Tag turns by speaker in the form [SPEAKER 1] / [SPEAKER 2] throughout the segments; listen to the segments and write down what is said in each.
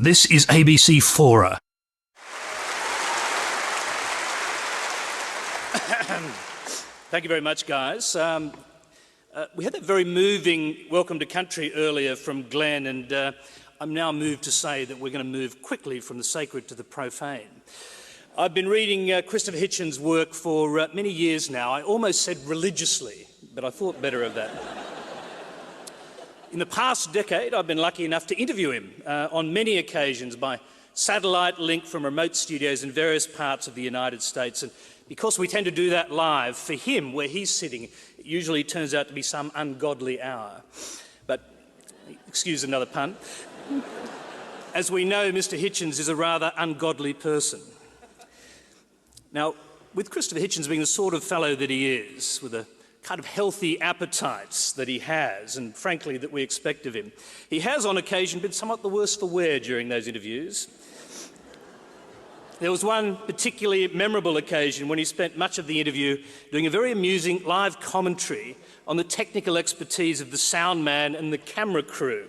[SPEAKER 1] This is ABC Fora.
[SPEAKER 2] Thank you very much, guys. We had that very moving welcome to country earlier from Glenn, and I'm now moved to say that we're going to move quickly from the sacred to the profane. I've been reading Christopher Hitchens' work for many years now. I almost said religiously, but I thought better of that. In the past decade, I've been lucky enough to interview him on many occasions by satellite link from remote studios in various parts of the United States. And because we tend to do that live, for him, where he's sitting, it usually turns out to be some ungodly hour. But, excuse another pun, as we know, Mr. Hitchens is a rather ungodly person. Now, with Christopher Hitchens being the sort of fellow that he is, with a kind of healthy appetites that he has, and frankly that we expect of him, he has on occasion been somewhat the worse for wear during those interviews. There was one particularly memorable occasion when he spent much of the interview doing a very amusing live commentary on the technical expertise of the sound man and the camera crew.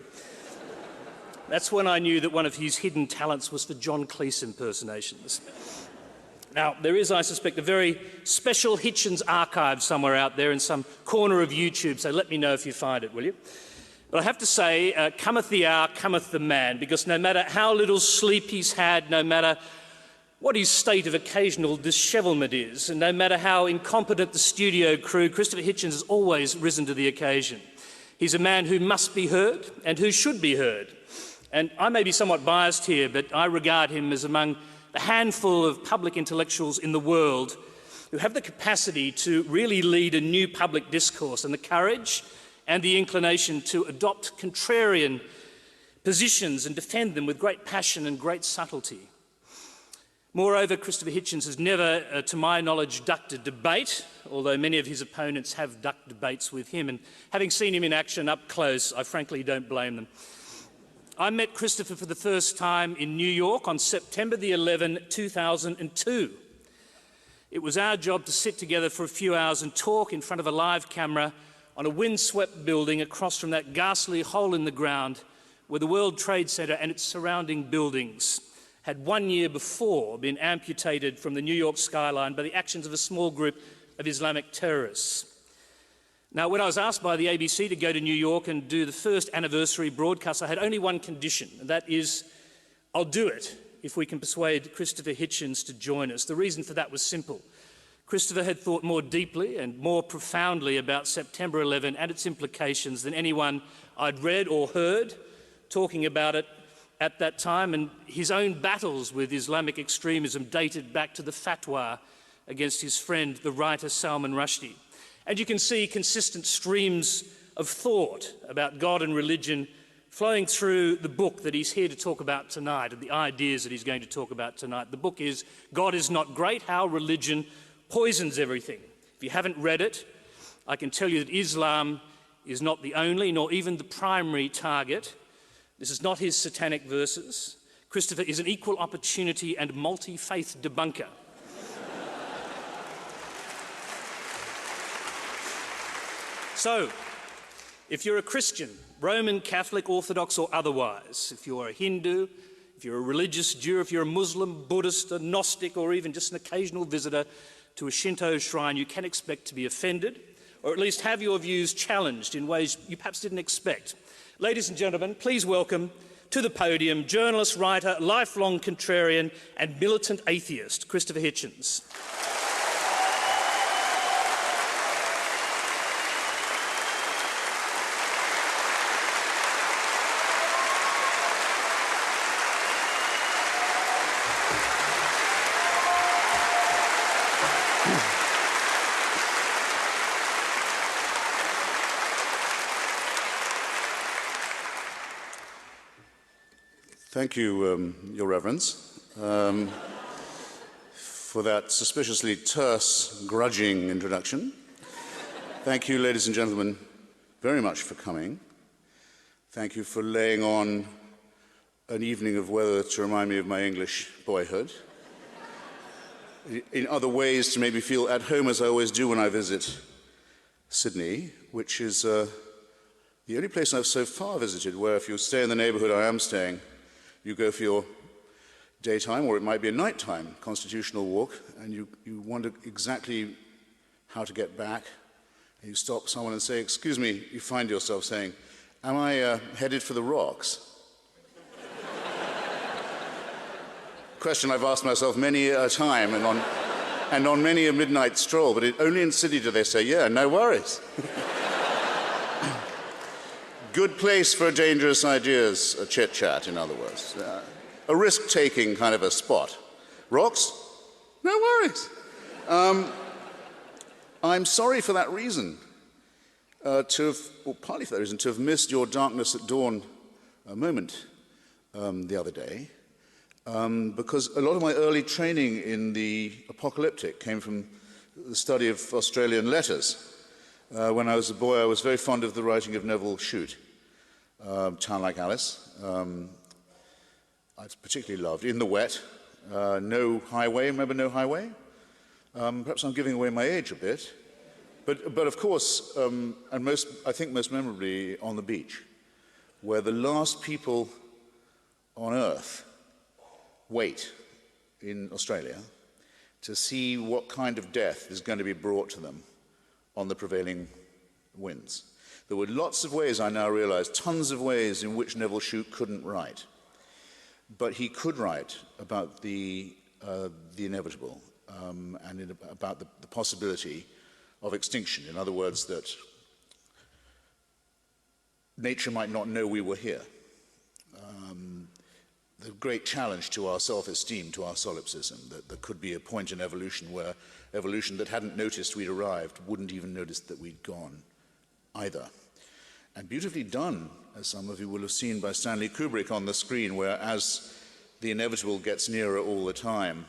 [SPEAKER 2] That's when I knew that one of his hidden talents was for John Cleese impersonations. Now, there is, I suspect, a very special Hitchens archive somewhere out there in some corner of YouTube, so let me know if you find it, will you? But I have to say, cometh the hour, cometh the man, because no matter how little sleep he's had, no matter what his state of occasional dishevelment is, and no matter how incompetent the studio crew, Christopher Hitchens has always risen to the occasion. He's a man who must be heard and who should be heard. And I may be somewhat biased here, but I regard him as among the handful of public intellectuals in the world who have the capacity to really lead a new public discourse, and the courage and the inclination to adopt contrarian positions and defend them with great passion and great subtlety. Moreover, Christopher Hitchens has never, to my knowledge, ducked a debate, although many of his opponents have ducked debates with him, and having seen him in action up close, I frankly don't blame them. I met Christopher for the first time in New York on September the 11th, 2002. It was our job to sit together for a few hours and talk in front of a live camera on a windswept building across from that ghastly hole in the ground where the World Trade Center and its surrounding buildings had 1 year before been amputated from the New York skyline by the actions of a small group of Islamic terrorists. Now, when I was asked by the ABC to go to New York and do the first anniversary broadcast, I had only one condition, and that is, I'll do it if we can persuade Christopher Hitchens to join us. The reason for that was simple. Christopher had thought more deeply and more profoundly about September 11 and its implications than anyone I'd read or heard talking about it at that time, and his own battles with Islamic extremism dated back to the fatwa against his friend, the writer Salman Rushdie. And you can see consistent streams of thought about God and religion flowing through the book that he's here to talk about tonight, and the ideas that he's going to talk about tonight. The book is God is Not Great, How Religion Poisons Everything. If you haven't read it, I can tell you that Islam is not the only, nor even the primary target. This is not his satanic verses. Christopher is an equal opportunity and multi-faith debunker. So, if you're a Christian, Roman, Catholic, Orthodox or otherwise, if you're a Hindu, if you're a religious Jew, if you're a Muslim, Buddhist, a Gnostic, or even just an occasional visitor to a Shinto shrine, you can expect to be offended, or at least have your views challenged in ways you perhaps didn't expect. Ladies and gentlemen, please welcome to the podium journalist, writer, lifelong contrarian and militant atheist, Christopher Hitchens.
[SPEAKER 3] Thank you, Your Reverence, for that suspiciously terse, grudging introduction. Thank you, ladies and gentlemen, very much for coming. Thank you for laying on an evening of weather to remind me of my English boyhood. In other ways, to make me feel at home, as I always do when I visit Sydney, which is the only place I've so far visited where if you stay in the neighbourhood I am staying, You go for your daytime, or it might be a nighttime constitutional walk, and you wonder exactly how to get back. And you stop someone and say, "Excuse me," you find yourself saying, "Am I headed for the rocks?" Question I've asked myself many a time and on many a midnight stroll, but only in Sydney do they say, "Yeah, no worries." Good place for dangerous ideas, a chit-chat, in other words. A risk-taking kind of a spot. Rocks? No worries. I'm sorry for that reason, partly for that reason, to have missed your darkness at dawn moment the other day, because a lot of my early training in the apocalyptic came from the study of Australian letters. When I was a boy, I was very fond of the writing of Neville Shute, Town Like Alice. I particularly loved In the Wet, No Highway. Remember No Highway? Perhaps I'm giving away my age a bit. But of course, and I think most memorably, On the Beach, where the last people on Earth wait in Australia to see what kind of death is going to be brought to them on the prevailing winds. There were lots of ways, I now realize, tons of ways in which Neville Shute couldn't write. But he could write about the inevitable and about the possibility of extinction. In other words, that nature might not know we were here. The great challenge to our self-esteem, to our solipsism, that there could be a point in evolution where evolution that hadn't noticed we'd arrived wouldn't even notice that we'd gone either. And beautifully done, as some of you will have seen, by Stanley Kubrick on the screen, where as the inevitable gets nearer all the time,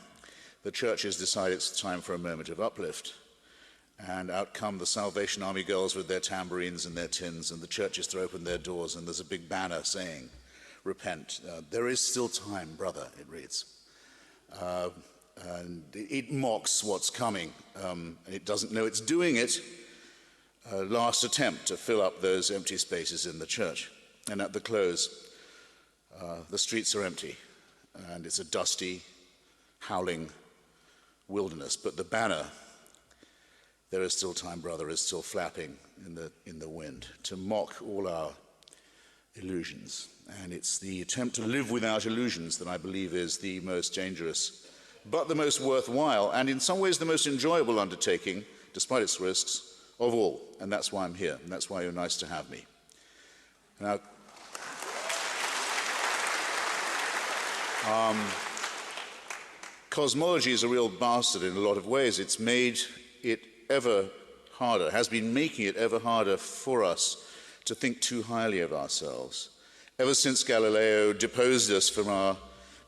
[SPEAKER 3] the churches decide it's time for a moment of uplift. And out come the Salvation Army girls with their tambourines and their tins, and the churches throw open their doors, and there's a big banner saying, "Repent. There is still time, brother," it reads. And it mocks what's coming. It doesn't know it's doing it. Last attempt to fill up those empty spaces in the church. And at the close, the streets are empty, and it's a dusty, howling wilderness. But the banner, "There is still time, brother," is still flapping in the wind to mock all our illusions. And it's the attempt to live without illusions that I believe is the most dangerous, but the most worthwhile, and in some ways the most enjoyable undertaking, despite its risks, of all. And that's why I'm here, and that's why you're nice to have me. Now, cosmology is a real bastard in a lot of ways. It's made it ever harder, has been making it ever harder for us to think too highly of ourselves. Ever since Galileo deposed us from our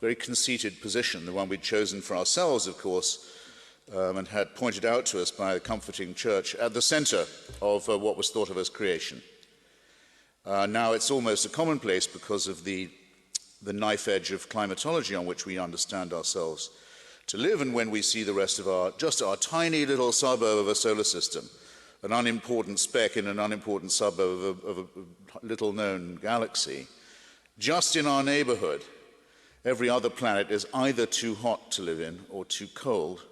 [SPEAKER 3] very conceited position, the one we'd chosen for ourselves, of course, and had pointed out to us by the comforting church at the center of what was thought of as creation. Now it's almost a commonplace because of the knife edge of climatology on which we understand ourselves to live, and when we see the rest of our tiny little suburb of a solar system, an unimportant speck in an unimportant suburb of a little-known galaxy, just in our neighborhood, every other planet is either too hot to live in or too cold,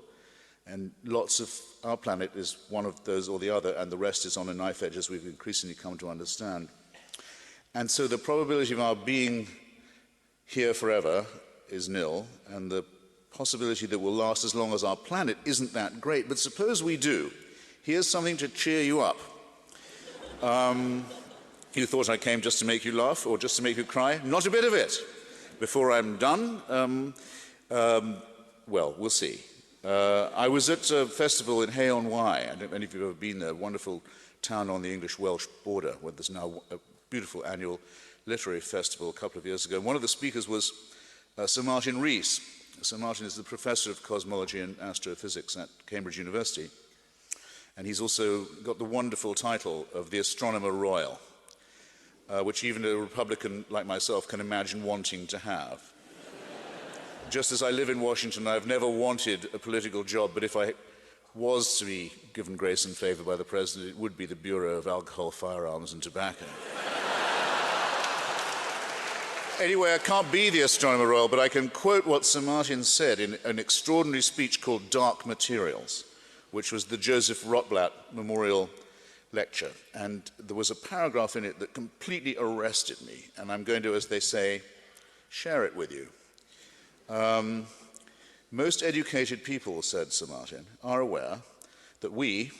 [SPEAKER 3] and lots of our planet is one of those or the other, and the rest is on a knife edge, as we've increasingly come to understand. And so the probability of our being here forever is nil, and the possibility that we'll last as long as our planet isn't that great. But suppose we do. Here's something to cheer you up. You thought I came just to make you laugh or just to make you cry? Not a bit of it. Before I'm done, well, we'll see. I was at a festival in Hay-on-Wye. I don't know if any of you have ever been there, a wonderful town on the English-Welsh border, where there's now a beautiful annual literary festival a couple of years ago. One of the speakers was Sir Martin Rees. Sir Martin is the professor of cosmology and astrophysics at Cambridge University. And he's also got the wonderful title of the Astronomer Royal, which even a Republican like myself can imagine wanting to have. Just as I live in Washington, I've never wanted a political job, but if I was to be given grace and favor by the president, it would be the Bureau of Alcohol, Firearms and Tobacco. Anyway, I can't be the Astronomer Royal, but I can quote what Sir Martin said in an extraordinary speech called Dark Materials, which was the Joseph Rotblat Memorial Lecture. And there was a paragraph in it that completely arrested me, and I'm going to, as they say, share it with you. Most educated people, said Sir Martin, are aware that we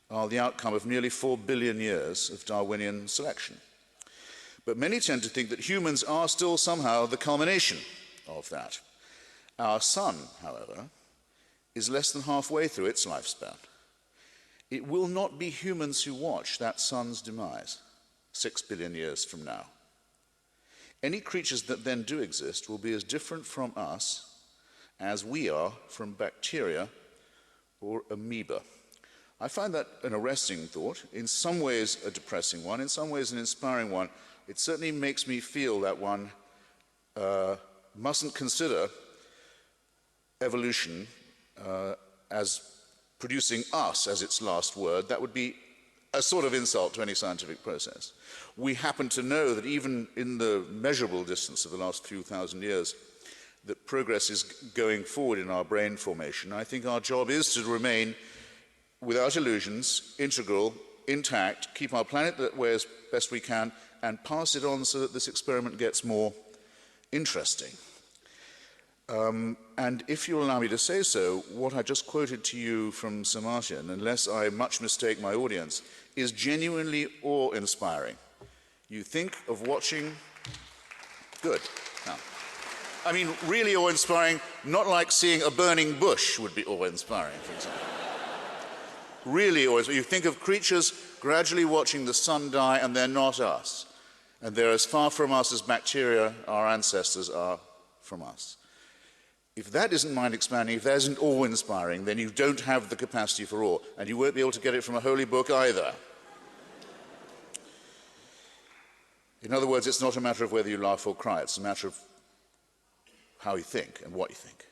[SPEAKER 3] are the outcome of nearly 4 billion years of Darwinian selection. But many tend to think that humans are still somehow the culmination of that. Our sun, however, is less than halfway through its lifespan. It will not be humans who watch that sun's demise 6 billion years from now. Any creatures that then do exist will be as different from us as we are from bacteria or amoeba. I find that an arresting thought, in some ways a depressing one, in some ways an inspiring one. It certainly makes me feel that one mustn't consider evolution as producing us as its last word. That would be a sort of insult to any scientific process. We happen to know that even in the measurable distance of the last few thousand years, that progress is going forward in our brain formation. I think our job is to remain, without illusions, integral, intact, keep our planet that way as best we can, and pass it on so that this experiment gets more interesting. And if you'll allow me to say so, what I just quoted to you from Sir Martin, unless I much mistake my audience, is genuinely awe-inspiring. You think of watching... Good. Now, I mean, really awe-inspiring, not like seeing a burning bush would be awe-inspiring, for example. Really awe-inspiring. You think of creatures gradually watching the sun die, and they're not us. And they're as far from us as bacteria, our ancestors, are from us. If that isn't mind-expanding, if that isn't awe-inspiring, then you don't have the capacity for awe, and you won't be able to get it from a holy book either. In other words, it's not a matter of whether you laugh or cry, it's a matter of how you think and what you think.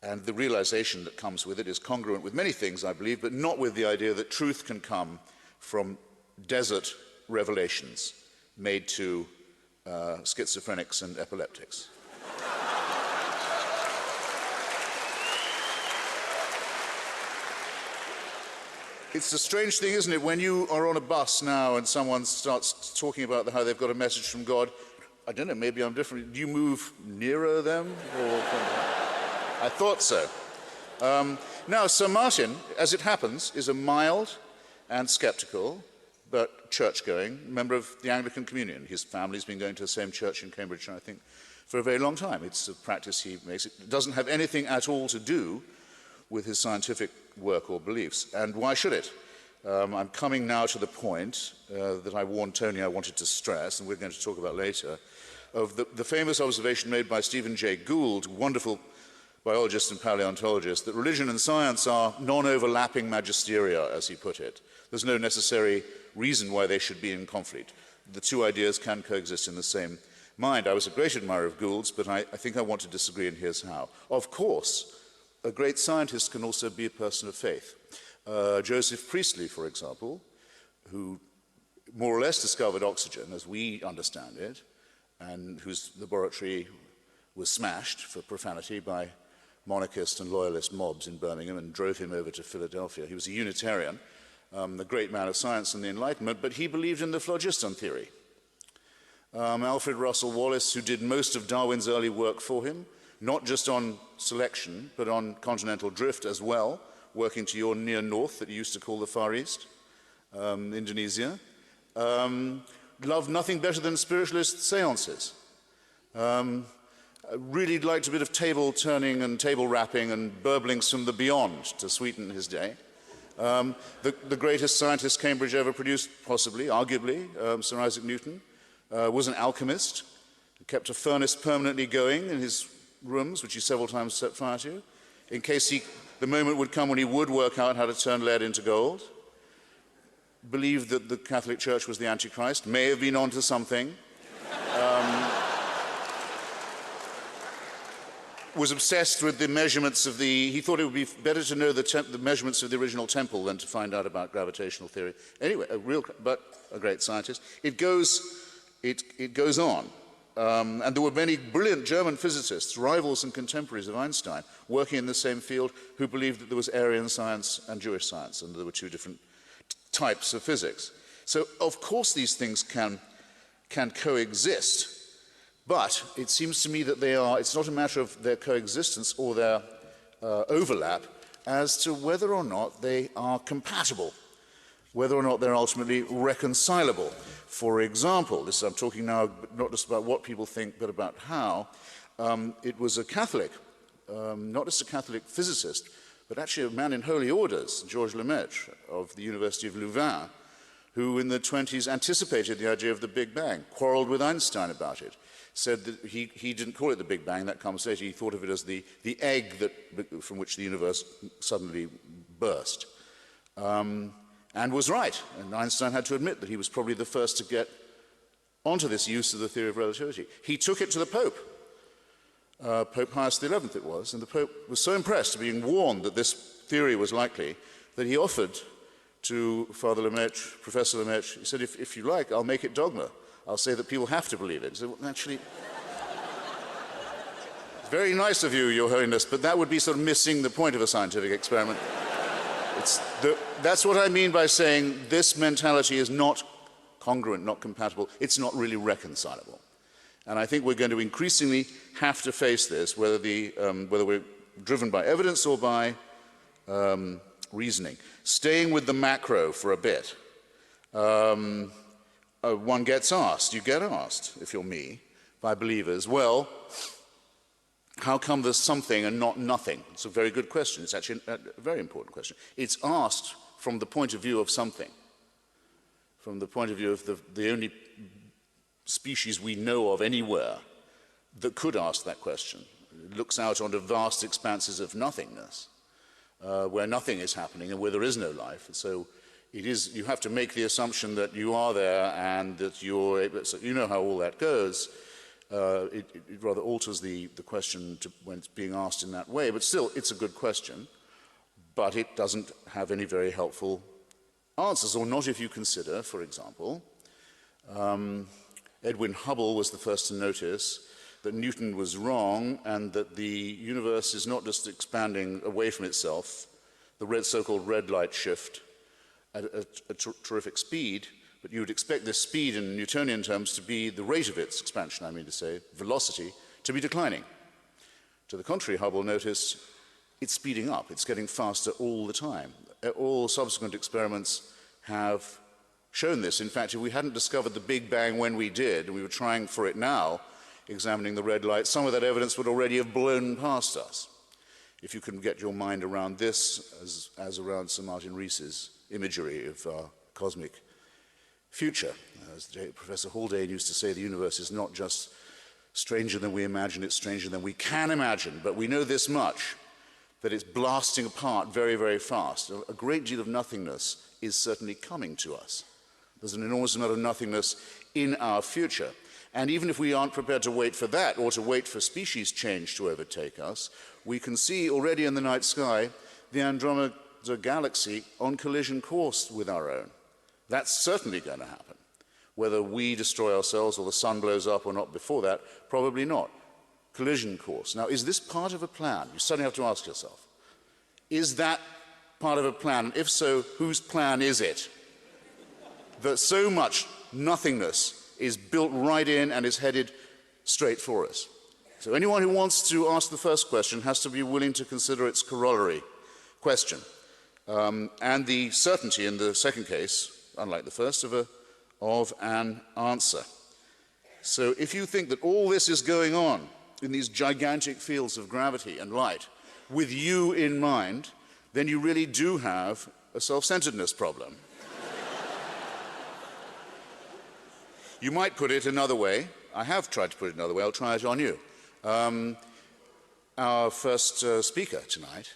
[SPEAKER 3] And the realization that comes with it is congruent with many things, I believe, but not with the idea that truth can come from desert revelations made to schizophrenics and epileptics. It's a strange thing, isn't it, when you are on a bus now and someone starts talking about how they've got a message from God. I don't know, maybe I'm different. Do you move nearer them? Or I thought so. Now, Sir Martin, as it happens, is a mild and skeptical, but church-going member of the Anglican Communion. His family's been going to the same church in Cambridge, I think, for a very long time. It's a practice he makes. It doesn't have anything at all to do with his scientific work or beliefs. And why should it? I'm coming now to the point that I warned Tony I wanted to stress, and we're going to talk about later, of the famous observation made by Stephen Jay Gould, wonderful biologist and paleontologist, that religion and science are non-overlapping magisteria, as he put it. There's no necessary reason why they should be in conflict. The two ideas can coexist in the same mind. I was a great admirer of Gould's, but I think I want to disagree, and here's how. Of course, a great scientist can also be a person of faith. Joseph Priestley, for example, who more or less discovered oxygen, as we understand it, and whose laboratory was smashed for profanity by monarchist and loyalist mobs in Birmingham and drove him over to Philadelphia. He was a Unitarian, a great man of science and the Enlightenment, but he believed in the phlogiston theory. Alfred Russel Wallace, who did most of Darwin's early work for him, not just on selection, but on continental drift as well, working to your near north that you used to call the Far East, Indonesia, loved nothing better than spiritualist seances. Really liked a bit of table turning and table rapping and burblings from the beyond to sweeten his day. The greatest scientist Cambridge ever produced, possibly, arguably, Sir Isaac Newton, was an alchemist, kept a furnace permanently going in his rooms, which he several times set fire to, in case the moment would come when he would work out how to turn lead into gold. Believed that the Catholic Church was the Antichrist, may have been onto something. Was obsessed with the measurements of he thought it would be better to know the measurements of the original temple than to find out about gravitational theory. Anyway, but a great scientist. It goes on. and there were many brilliant German physicists, rivals and contemporaries of Einstein, working in the same field, who believed that there was Aryan science and Jewish science, and there were two different types of physics. So, of course, these things can coexist, but it seems to me that it's not a matter of their coexistence or their overlap as to whether or not they are compatible, whether or not they're ultimately reconcilable. For example, I'm talking now not just about what people think, but about how. It was a Catholic, not just a Catholic physicist, but actually a man in holy orders, Georges Lemaitre of the University of Louvain, who in the 20s anticipated the idea of the Big Bang, quarreled with Einstein about it, said that he didn't call it the Big Bang, that comes later, he thought of it as the egg from which the universe suddenly burst. And was right, and Einstein had to admit that he was probably the first to get onto this use of the theory of relativity. He took it to the Pope, Pope Pius XI it was, and the Pope was so impressed, being warned that this theory was likely, that he offered to Father Lemaitre, Professor Lemaitre, he said, if you like, I'll make it dogma. I'll say that people have to believe it. He said, well, actually, it's very nice of you, Your Holiness, but that would be sort of missing the point of a scientific experiment. That's what I mean by saying this mentality is not congruent, not compatible. It's not really reconcilable. And I think we're going to increasingly have to face this, whether we're driven by evidence or by reasoning. Staying with the macro for a bit, one gets asked, you get asked, if you're me, by believers, well, how come there's something and not nothing? It's a very good question. It's actually a very important question. It's asked from the point of view of something, from the point of view of the only species we know of anywhere that could ask that question. It looks out onto vast expanses of nothingness, where nothing is happening and where there is no life. And so you have to make the assumption that you are there and that you're able, so you know how all that goes. It rather alters the question when it's being asked in that way, but still, it's a good question, but it doesn't have any very helpful answers, or not if you consider, for example, Edwin Hubble was the first to notice that Newton was wrong and that the universe is not just expanding away from itself, the so-called red light shift at a terrific speed, but you would expect this speed in Newtonian terms to be the rate of its expansion, I mean to say, velocity, to be declining. To the contrary, Hubble noticed it's speeding up, it's getting faster all the time. All subsequent experiments have shown this. In fact, if we hadn't discovered the Big Bang when we did, and we were trying for it now, examining the red light, some of that evidence would already have blown past us. If you can get your mind around this, as around Sir Martin Rees's imagery of our cosmic future. As Professor Haldane used to say, the universe is not just stranger than we imagine, it's stranger than we can imagine. But we know this much, that it's blasting apart very, very fast. A great deal of nothingness is certainly coming to us. There's an enormous amount of nothingness in our future. And even if we aren't prepared to wait for that, or to wait for species change to overtake us, we can see already in the night sky the Andromeda galaxy on collision course with our own. That's certainly going to happen. Whether we destroy ourselves or the sun blows up or not before that, probably not. Collision course. Now, is this part of a plan? You suddenly have to ask yourself, is that part of a plan? If so, whose plan is it? That so much nothingness is built right in and is headed straight for us. So anyone who wants to ask the first question has to be willing to consider its corollary question. And the certainty in the second case, unlike the first, of an answer. So if you think that all this is going on in these gigantic fields of gravity and light with you in mind, then you really do have a self-centeredness problem. You might put it another way. I have tried to put it another way. I'll try it on you. Our first speaker tonight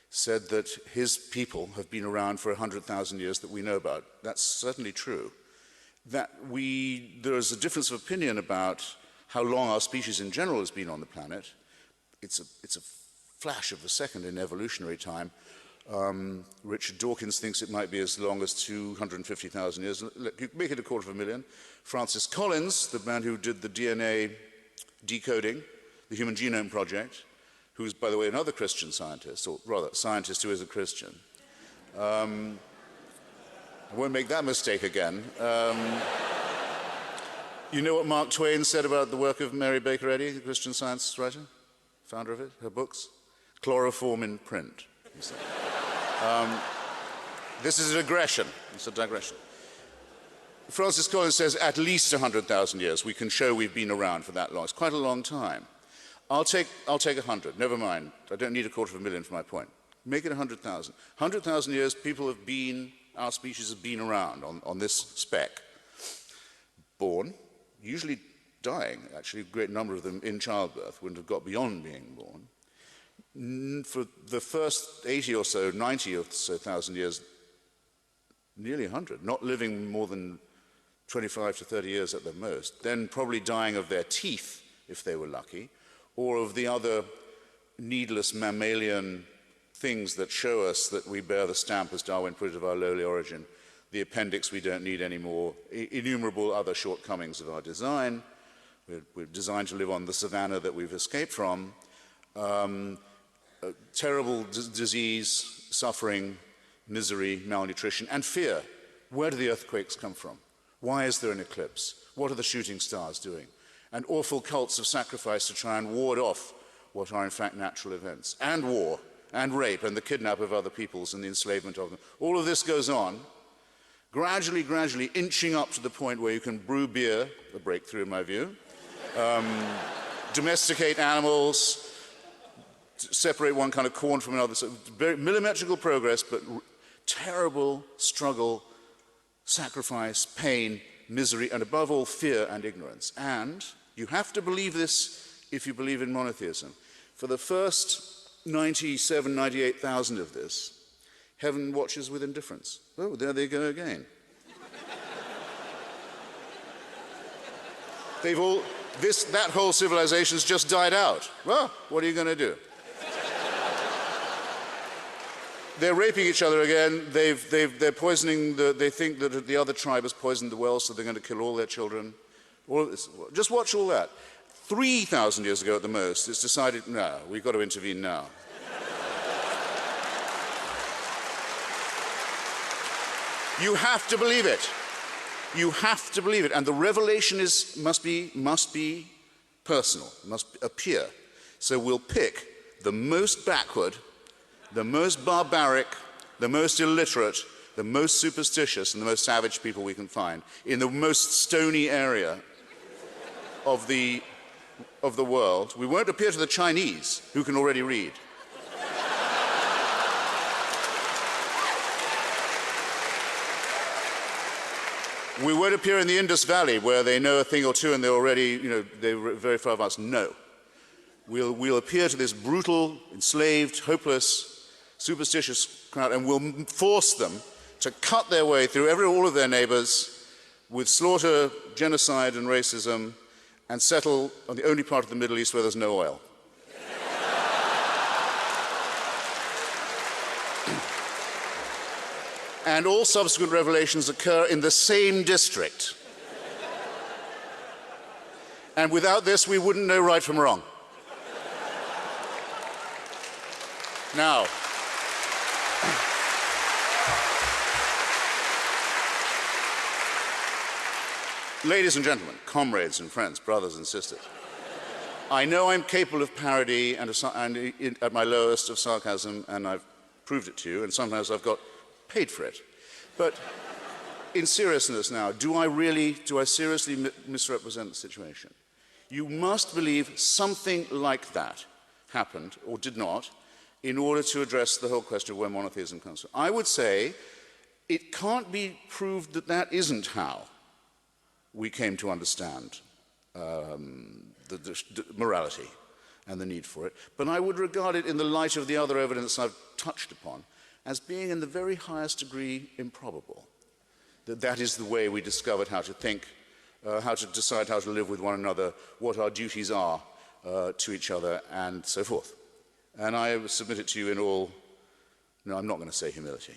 [SPEAKER 3] said that his people have been around for 100,000 years that we know about. That's certainly true. There is a difference of opinion about how long our species in general has been on the planet. It's a flash of a second in evolutionary time. Richard Dawkins thinks it might be as long as 250,000 years. Look, you make it 250,000. Francis Collins, the man who did the DNA decoding, the Human Genome Project, who's, by the way, another Christian scientist, or rather, a scientist who is a Christian. I won't make that mistake again. You know what Mark Twain said about the work of Mary Baker Eddy, the Christian Science writer, founder of it, her books? Chloroform in print, he said. This is a digression. It's a digression. Francis Collins says at least 100,000 years. We can show we've been around for that long. It's quite a long time. I'll take 100. Never mind. I don't need 250,000 for my point. Make it 100,000. 100,000 years, people have been, our species have been around on this speck. Born, usually dying, actually, a great number of them in childbirth, wouldn't have got beyond being born. For the first 80 or so, 90 or so thousand years, nearly 100, not living more than 25 to 30 years at the most, then probably dying of their teeth, if they were lucky, or of the other needless mammalian things that show us that we bear the stamp, as Darwin put it, of our lowly origin, the appendix we don't need anymore, innumerable other shortcomings of our design. We're designed to live on the savannah that we've escaped from. Terrible disease, suffering, misery, malnutrition, and fear. Where do the earthquakes come from? Why is there an eclipse? What are the shooting stars doing? And awful cults of sacrifice to try and ward off what are in fact natural events. And war, and rape, and the kidnap of other peoples and the enslavement of them. All of this goes on, gradually inching up to the point where you can brew beer, a breakthrough in my view, domesticate animals, separate one kind of corn from another. So very millimetrical progress, but terrible struggle, sacrifice, pain, misery, and above all, fear and ignorance. And you have to believe this if you believe in monotheism. For the first 97, 98,000 of this, heaven watches with indifference. Oh, there they go again. That whole civilization's just died out. Well, what are you going to do? They're raping each other again. They're poisoning. They think that the other tribe has poisoned the well, so they're going to kill all their children. All of this. Just watch all that. 3,000 years ago at the most, it's decided, no, we've got to intervene now. You have to believe it. You have to believe it. And the revelation must be personal, must appear. So we'll pick the most backward, the most barbaric, the most illiterate, the most superstitious, and the most savage people we can find in the most stony area of the world. We won't appear to the Chinese, who can already read. We won't appear in the Indus Valley, where they know a thing or two and they're already, they're very far advanced. No. We'll appear to this brutal, enslaved, hopeless, superstitious crowd, and we'll force them to cut their way through all of their neighbors with slaughter, genocide, and racism, and settle on the only part of the Middle East where there's no oil. And all subsequent revelations occur in the same district. And without this, we wouldn't know right from wrong. Now, ladies and gentlemen, comrades and friends, brothers and sisters, I know I'm capable of parody and at my lowest of sarcasm, and I've proved it to you, and sometimes I've got paid for it. But in seriousness now, do I seriously misrepresent the situation? You must believe something like that happened, or did not, in order to address the whole question of where monotheism comes from. I would say it can't be proved that that isn't how we came to understand the morality and the need for it, but I would regard it in the light of the other evidence I've touched upon as being in the very highest degree improbable. That is the way we discovered how to think, how to decide how to live with one another, what our duties are to each other, and so forth. And I submit it to you in all No, I'm not going to say humility.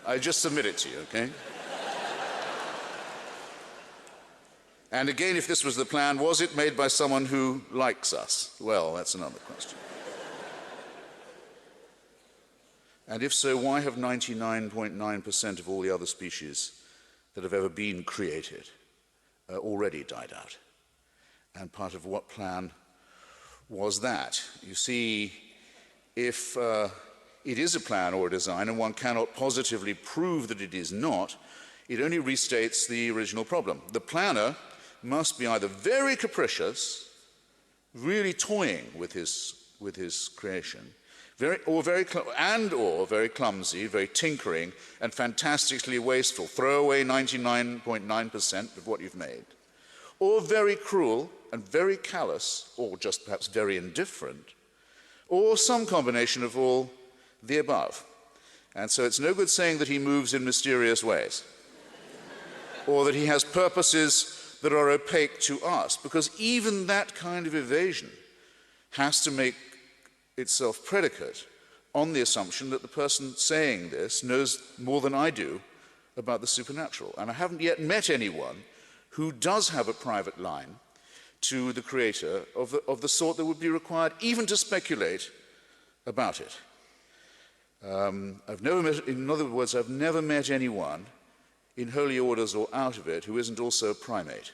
[SPEAKER 3] I just submit it to you, okay? And again, if this was the plan, was it made by someone who likes us? Well, that's another question. And if so, why have 99.9% of all the other species that have ever been created already died out? And part of what plan was that? You see, if it is a plan or a design and one cannot positively prove that it is not, it only restates the original problem. The planner must be either very capricious, really toying with his creation, or very clumsy, very tinkering, and fantastically wasteful. Throw away 99.9% of what you've made. Or very cruel and very callous, or just perhaps very indifferent, or some combination of all the above. And so it's no good saying that he moves in mysterious ways, or that he has purposes that are opaque to us, because even that kind of evasion has to make itself predicate on the assumption that the person saying this knows more than I do about the supernatural. And I haven't yet met anyone who does have a private line to the Creator of the sort that would be required even to speculate about it. In other words, I've never met anyone in holy orders or out of it who isn't also a primate.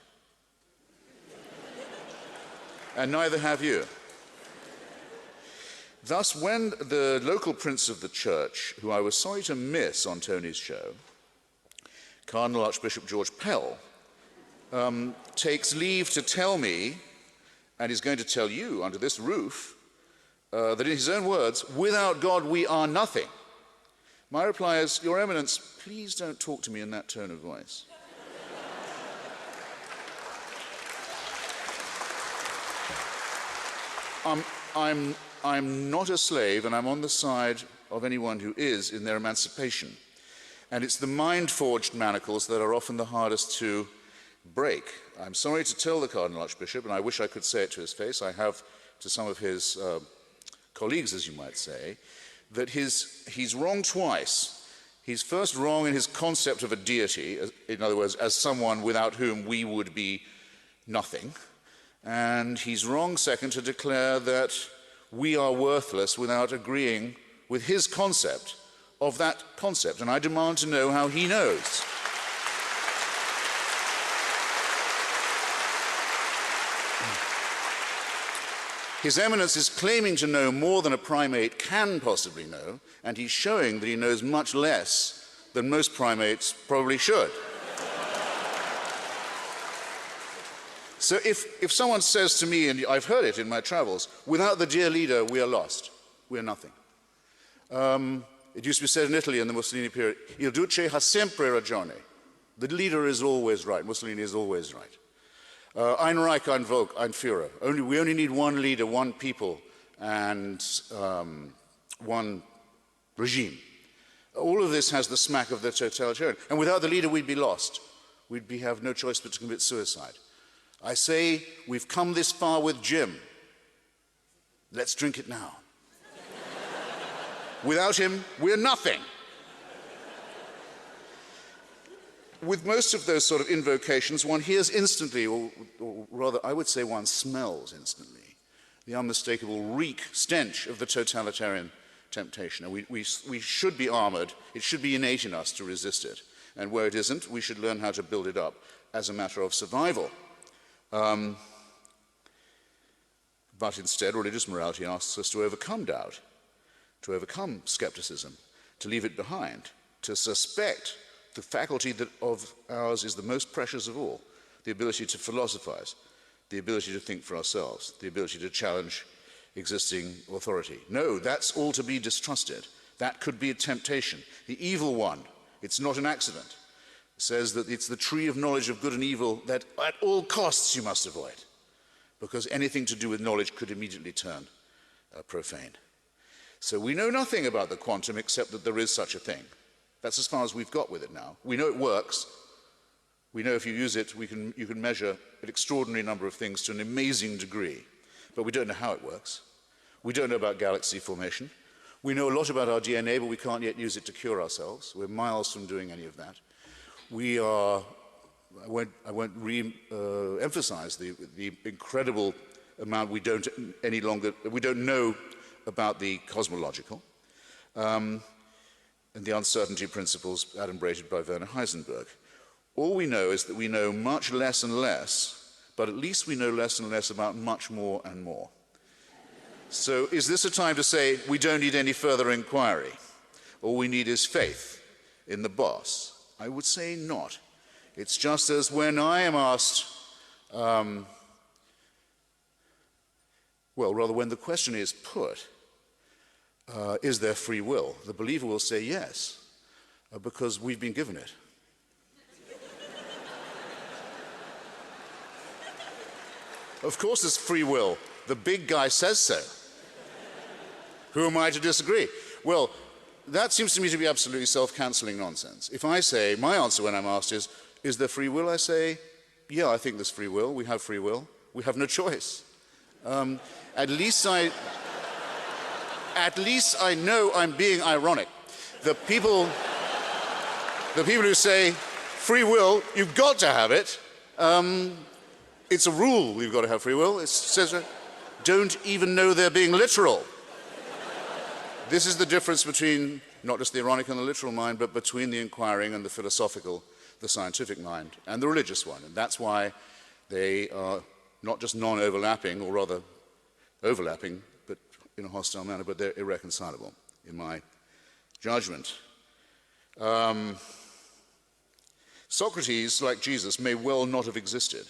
[SPEAKER 3] And neither have you. Thus, when the local prince of the church, who I was sorry to miss on Tony's show, Cardinal Archbishop George Pell, takes leave to tell me, and is going to tell you under this roof, that in his own words, without God we are nothing. My reply is, Your Eminence, please don't talk to me in that tone of voice. I'm not a slave, and I'm on the side of anyone who is in their emancipation. And it's the mind-forged manacles that are often the hardest to break. I'm sorry to tell the Cardinal Archbishop, and I wish I could say it to his face, I have to some of his colleagues, as you might say, that he's wrong twice. He's first wrong in his concept of a deity, in other words, as someone without whom we would be nothing. And he's wrong, second, to declare that we are worthless without agreeing with his concept of that concept. And I demand to know how he knows. His Eminence is claiming to know more than a primate can possibly know, and he's showing that he knows much less than most primates probably should. So if someone says to me, and I've heard it in my travels, without the dear leader, we are lost. We are nothing. It used to be said in Italy in the Mussolini period, il duce ha sempre ragione. The leader is always right. Mussolini is always right. Ein Reich, ein Volk, ein Führer. We only need one leader, one people, and one regime. All of this has the smack of the totalitarian. And without the leader, we'd be lost. We'd have no choice but to commit suicide. I say, we've come this far with Jim. Let's drink it now. Without him, we're nothing. With most of those sort of invocations, one hears instantly, or rather, I would say one smells instantly, the unmistakable reek, stench of the totalitarian temptation. And we should be armored. It should be innate in us to resist it. And where it isn't, we should learn how to build it up as a matter of survival. But instead, religious morality asks us to overcome doubt, to overcome skepticism, to leave it behind, to suspect the faculty that of ours is the most precious of all, the ability to philosophize, the ability to think for ourselves, the ability to challenge existing authority. No, that's all to be distrusted. That could be a temptation. The evil one, it's not an accident, says that it's the tree of knowledge of good and evil that at all costs you must avoid, because anything to do with knowledge could immediately turn profane. So we know nothing about the quantum except that there is such a thing. That's as far as we've got with it now. We know it works. We know if you use it, you can measure an extraordinary number of things to an amazing degree, but we don't know how it works. We don't know about galaxy formation. We know a lot about our DNA, but we can't yet use it to cure ourselves. We're miles from doing any of that. We are, I won't re-emphasize the incredible amount we don't know about the cosmological, and the uncertainty principles adumbrated by Werner Heisenberg. All we know is that we know much less and less, but at least we know less and less about much more and more. So is this a time to say we don't need any further inquiry? All we need is faith in the boss? I would say not. It's just as when I am asked, well, rather when the question is put, is there free will? The believer will say yes, because we've been given it. Of course there's free will. The big guy says so. Who am I to disagree? Well, that seems to me to be absolutely self-cancelling nonsense. If I say, my answer when I'm asked is there free will? I say, yeah, I think there's free will. We have free will. We have no choice. At least I know I'm being ironic. The people who say, free will, you've got to have it, it's a rule we've got to have free will. It says, don't even know they're being literal. This is the difference between not just the ironic and the literal mind, but between the inquiring and the philosophical, the scientific mind, and the religious one. And that's why they are not just non-overlapping, or rather overlapping, but in a hostile manner, but they're irreconcilable, in my judgment. Socrates, like Jesus, may well not have existed.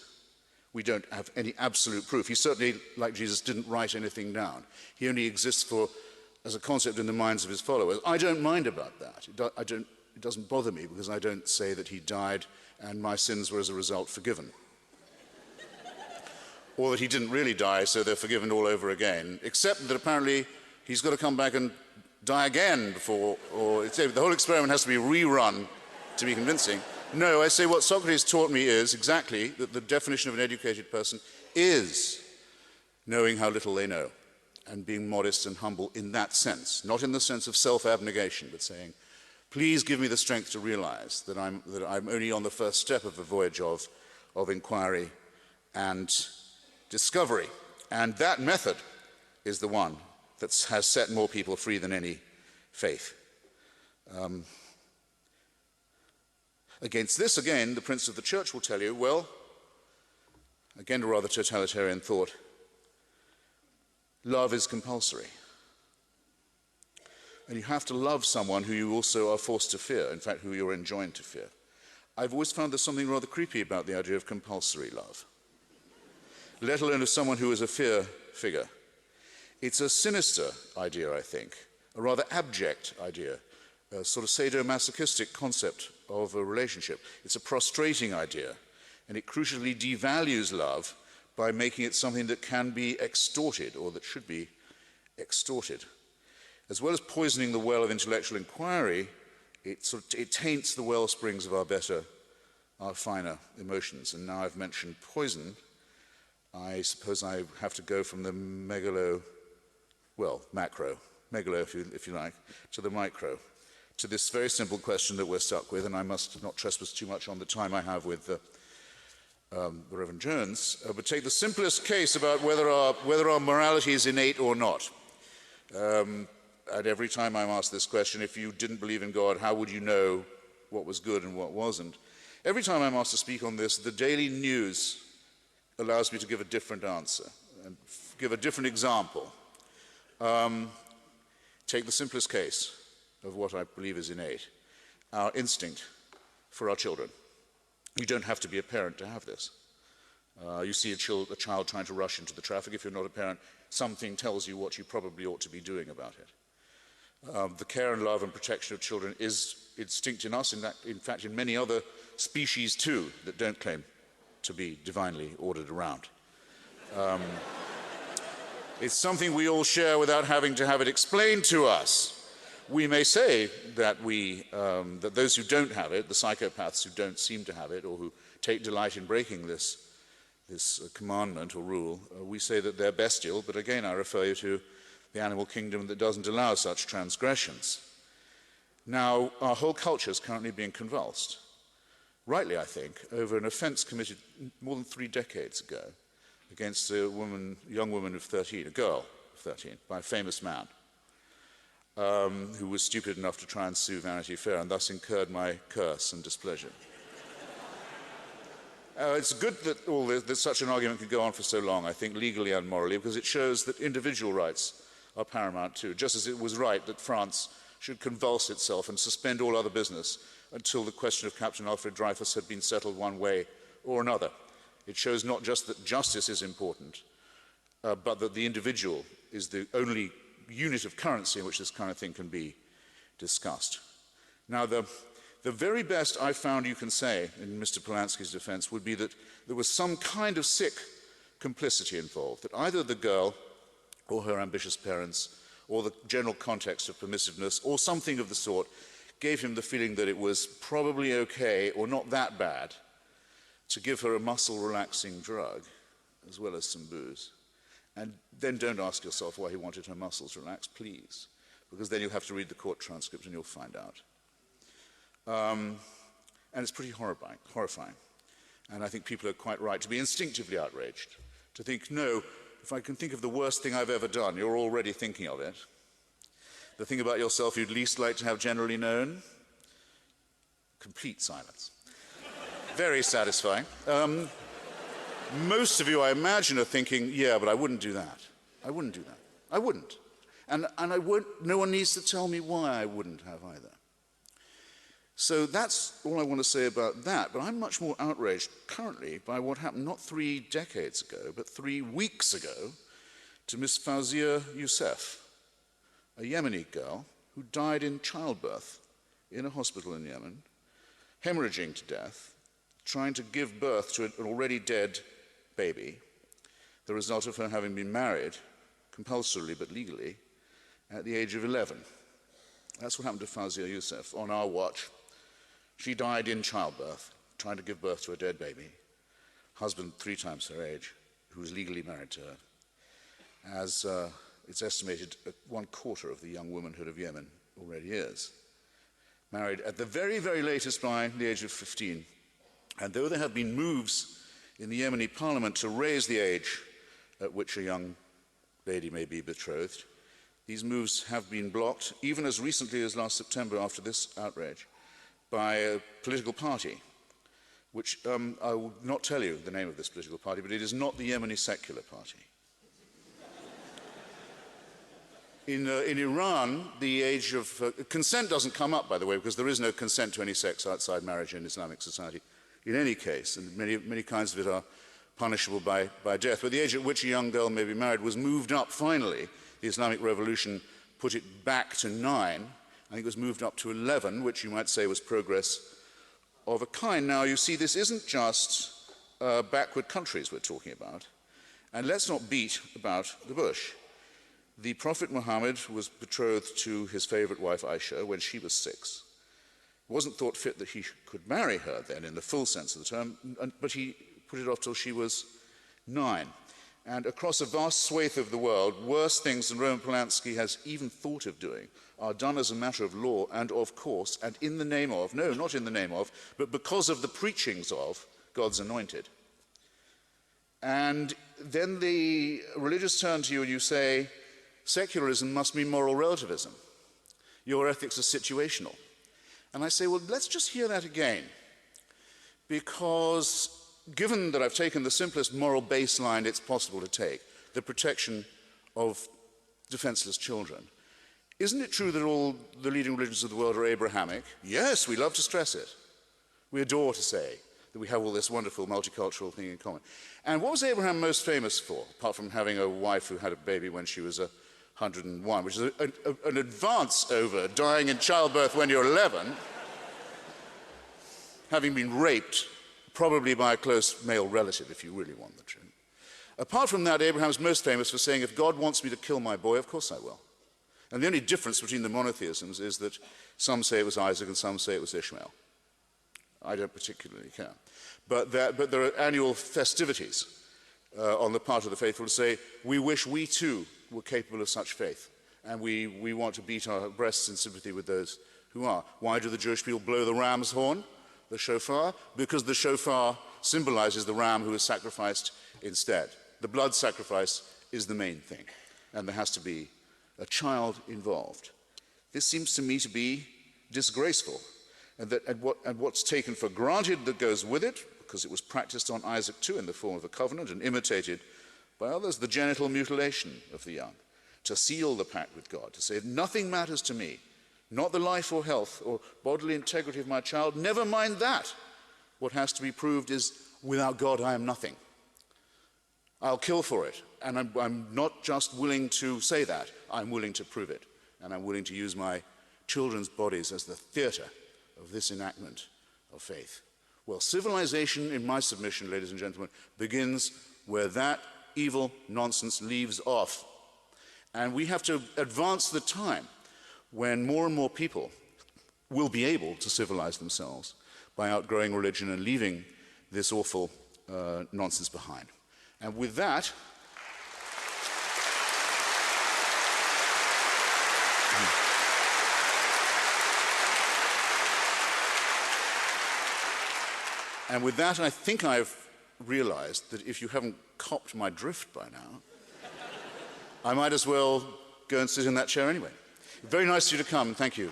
[SPEAKER 3] We don't have any absolute proof. He certainly, like Jesus, didn't write anything down. He only exists as a concept in the minds of his followers. I don't mind about that. It doesn't bother me, because I don't say that he died and my sins were as a result forgiven. Or that he didn't really die, so they're forgiven all over again, except that apparently he's got to come back and die again before, or the whole experiment has to be rerun to be convincing. No, I say what Socrates taught me is exactly that the definition of an educated person is knowing how little they know and being modest and humble in that sense, not in the sense of self-abnegation, but saying, please give me the strength to realize that I'm only on the first step of a voyage of inquiry and discovery. And that method is the one that has set more people free than any faith. Against this, again, the Prince of the Church will tell you, well, again, a rather totalitarian thought, love is compulsory. And you have to love someone who you also are forced to fear, in fact, who you're enjoined to fear. I've always found there's something rather creepy about the idea of compulsory love, let alone of someone who is a fear figure. It's a sinister idea, I think, a rather abject idea, a sort of sadomasochistic concept of a relationship. It's a prostrating idea, and it crucially devalues love by making it something that can be extorted, or that should be extorted. As well as poisoning the well of intellectual inquiry, it taints the well springs of our finer emotions. And now I've mentioned poison, I suppose I have to go from the macro, if you like, to the micro, to this very simple question that we're stuck with, and I must not trespass too much on the time I have with the Reverend Jones, but take the simplest case about whether our morality is innate or not. And every time I'm asked this question, if you didn't believe in God, how would you know what was good and what wasn't? Every time I'm asked to speak on this, the daily news allows me to give a different answer and give a different example. Take the simplest case of what I believe is innate, our instinct for our children. You don't have to be a parent to have this. You see a child trying to rush into the traffic. If you're not a parent, something tells you what you probably ought to be doing about it. The care and love and protection of children is instinct in us, in fact in many other species too that don't claim to be divinely ordered around. It's something we all share without having to have it explained to us. We may say that that those who don't have it, the psychopaths who don't seem to have it, or who take delight in breaking this commandment or rule, we say that they're bestial, but again I refer you to the animal kingdom that doesn't allow such transgressions. Now, our whole culture is currently being convulsed, rightly, I think, over an offence committed more than 3 decades ago against a young woman of 13, a girl of 13, by a famous man who was stupid enough to try and sue Vanity Fair and thus incurred my curse and displeasure. It's good that such an argument could go on for so long, I think, legally and morally, because it shows that individual rights are paramount too, just as it was right that France should convulse itself and suspend all other business until the question of Captain Alfred Dreyfus had been settled one way or another. It shows not just that justice is important, but that the individual is the only unit of currency in which this kind of thing can be discussed. Now, the very best I found you can say in Mr. Polanski's defense would be that there was some kind of sick complicity involved, that either the girl or her ambitious parents or the general context of permissiveness or something of the sort gave him the feeling that it was probably okay or not that bad to give her a muscle-relaxing drug as well as some booze. And then don't ask yourself why he wanted her muscles relaxed, please, because then you'll have to read the court transcript and you'll find out. And it's pretty horrifying. And I think people are quite right to be instinctively outraged, to think, no, if I can think of the worst thing I've ever done, you're already thinking of it. The thing about yourself you'd least like to have generally known? Complete silence. Very satisfying. Most of you, I imagine, are thinking, yeah, but I wouldn't do that. I wouldn't do that. I wouldn't. And no one needs to tell me why I wouldn't have either. So that's all I want to say about that. But I'm much more outraged currently by what happened not 3 decades ago, but 3 weeks ago to Miss Fawzia Youssef, a Yemeni girl who died in childbirth in a hospital in Yemen, hemorrhaging to death, trying to give birth to an already dead baby, the result of her having been married, compulsorily but legally, at the age of 11. That's what happened to Fawzia Youssef on our watch. She died in childbirth, trying to give birth to a dead baby. Husband 3 times her age, who was legally married to her. As it's estimated, 1/4 of the young womanhood of Yemen already is. Married at the very, very latest by the age of 15. And though there have been moves in the Yemeni parliament to raise the age at which a young lady may be betrothed, these moves have been blocked, even as recently as last September after this outrage, by a political party, which I will not tell you the name of this political party, but it is not the Yemeni Secular Party. In Iran, the age of consent doesn't come up, by the way, because there is no consent to any sex outside marriage in Islamic society. In any case, and many kinds of it are punishable by death. But the age at which a young girl may be married was moved up finally. The Islamic Revolution put it back to 9. I think it was moved up to 11, which you might say was progress of a kind. Now, you see, this isn't just backward countries we're talking about. And let's not beat about the bush. The Prophet Muhammad was betrothed to his favorite wife, Aisha, when she was 6. It wasn't thought fit that he could marry her then in the full sense of the term, but he put it off till she was 9. And across a vast swathe of the world, worse things than Roman Polanski has even thought of doing are done as a matter of law and of course, and in the name of, no, not in the name of, but because of the preachings of God's anointed. And then the religious turn to you and you say, secularism must mean moral relativism. Your ethics are situational. And I say, well, let's just hear that again. Because given that I've taken the simplest moral baseline it's possible to take, the protection of defenseless children, isn't it true that all the leading religions of the world are Abrahamic? Yes, we love to stress it. We adore to say that we have all this wonderful multicultural thing in common. And what was Abraham most famous for, apart from having a wife who had a baby when she was 101, which is an advance over dying in childbirth when you're 11, having been raped, probably by a close male relative, if you really want the truth. Apart from that, Abraham's most famous for saying, if God wants me to kill my boy, of course I will. And the only difference between the monotheisms is that some say it was Isaac and some say it was Ishmael. I don't particularly care. But there are annual festivities on the part of the faithful to say, we wish we too were capable of such faith, and we want to beat our breasts in sympathy with those who are. Why do the Jewish people blow the ram's horn, the shofar? Because the shofar symbolizes the ram who is sacrificed instead. The blood sacrifice is the main thing, and there has to be a child involved. This seems to me to be disgraceful, and what's taken for granted that goes with it, because it was practiced on Isaac too in the form of a covenant and imitated by others, the genital mutilation of the young, to seal the pact with God, to say, nothing matters to me, not the life or health or bodily integrity of my child, never mind that. What has to be proved is, without God I am nothing. I'll kill for it, and I'm not just willing to say that, I'm willing to prove it, and I'm willing to use my children's bodies as the theater of this enactment of faith. Well, civilization, in my submission, ladies and gentlemen, begins where that evil nonsense leaves off. And we have to advance the time when more and more people will be able to civilize themselves by outgrowing religion and leaving this awful nonsense behind. And with that, I think I've realized that if you haven't copped my drift by now, I might as well go and sit in that chair anyway. Very nice of you to come. Thank you.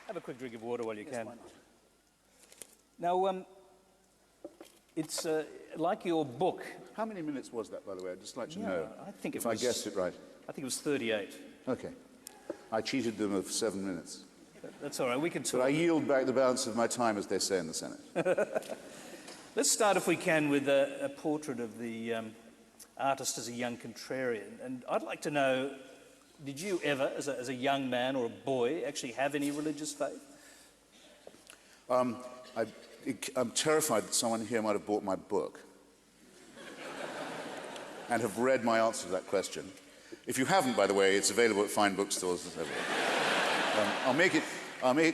[SPEAKER 2] Have a quick drink of water while you can.
[SPEAKER 4] Why not?
[SPEAKER 2] Now, it's like your book.
[SPEAKER 3] How many minutes was that, by the way? I'd just like to know.
[SPEAKER 2] I think
[SPEAKER 3] if I guessed it right.
[SPEAKER 2] I think it was 38.
[SPEAKER 3] Okay. I cheated them of 7 minutes.
[SPEAKER 2] That's all right. We can talk.
[SPEAKER 3] But I yield back the balance of my time, as they say in the Senate.
[SPEAKER 2] Let's start, if we can, with a portrait of the artist as a young contrarian. And I'd like to know, did you ever, as a young man or a boy, actually have any religious faith?
[SPEAKER 3] I'm terrified that someone here might have bought my book and have read my answer to that question. If you haven't, by the way, it's available at fine bookstores. I'll make it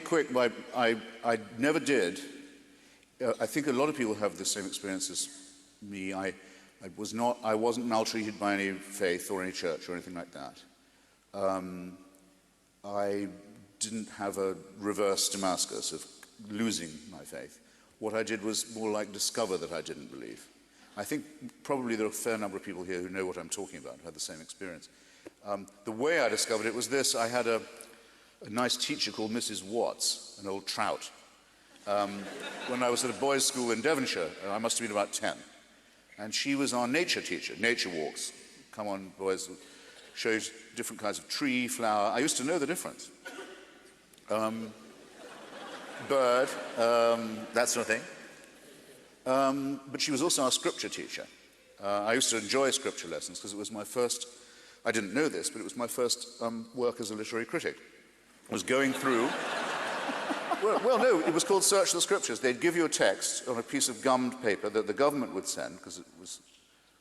[SPEAKER 3] quick. I never did. I think a lot of people have the same experience as me. I wasn't maltreated by any faith or any church or anything like that. I didn't have a reverse Damascus of losing my faith. What I did was more like discover that I didn't believe. I think probably there are a fair number of people here who know what I'm talking about, who had the same experience. The way I discovered it was this. I had a nice teacher called Mrs. Watts, an old trout. When I was at a boys' school in Devonshire, I must have been about 10. And she was our nature teacher, nature walks. Come on, boys, show you different kinds of tree, flower. I used to know the difference. Bird, that sort of thing. But she was also our scripture teacher. I used to enjoy scripture lessons because it was my first, I didn't know this, but it was my first work as a literary critic. I was going through, well, no, it was called Search the Scriptures. They'd give you a text on a piece of gummed paper that the government would send, because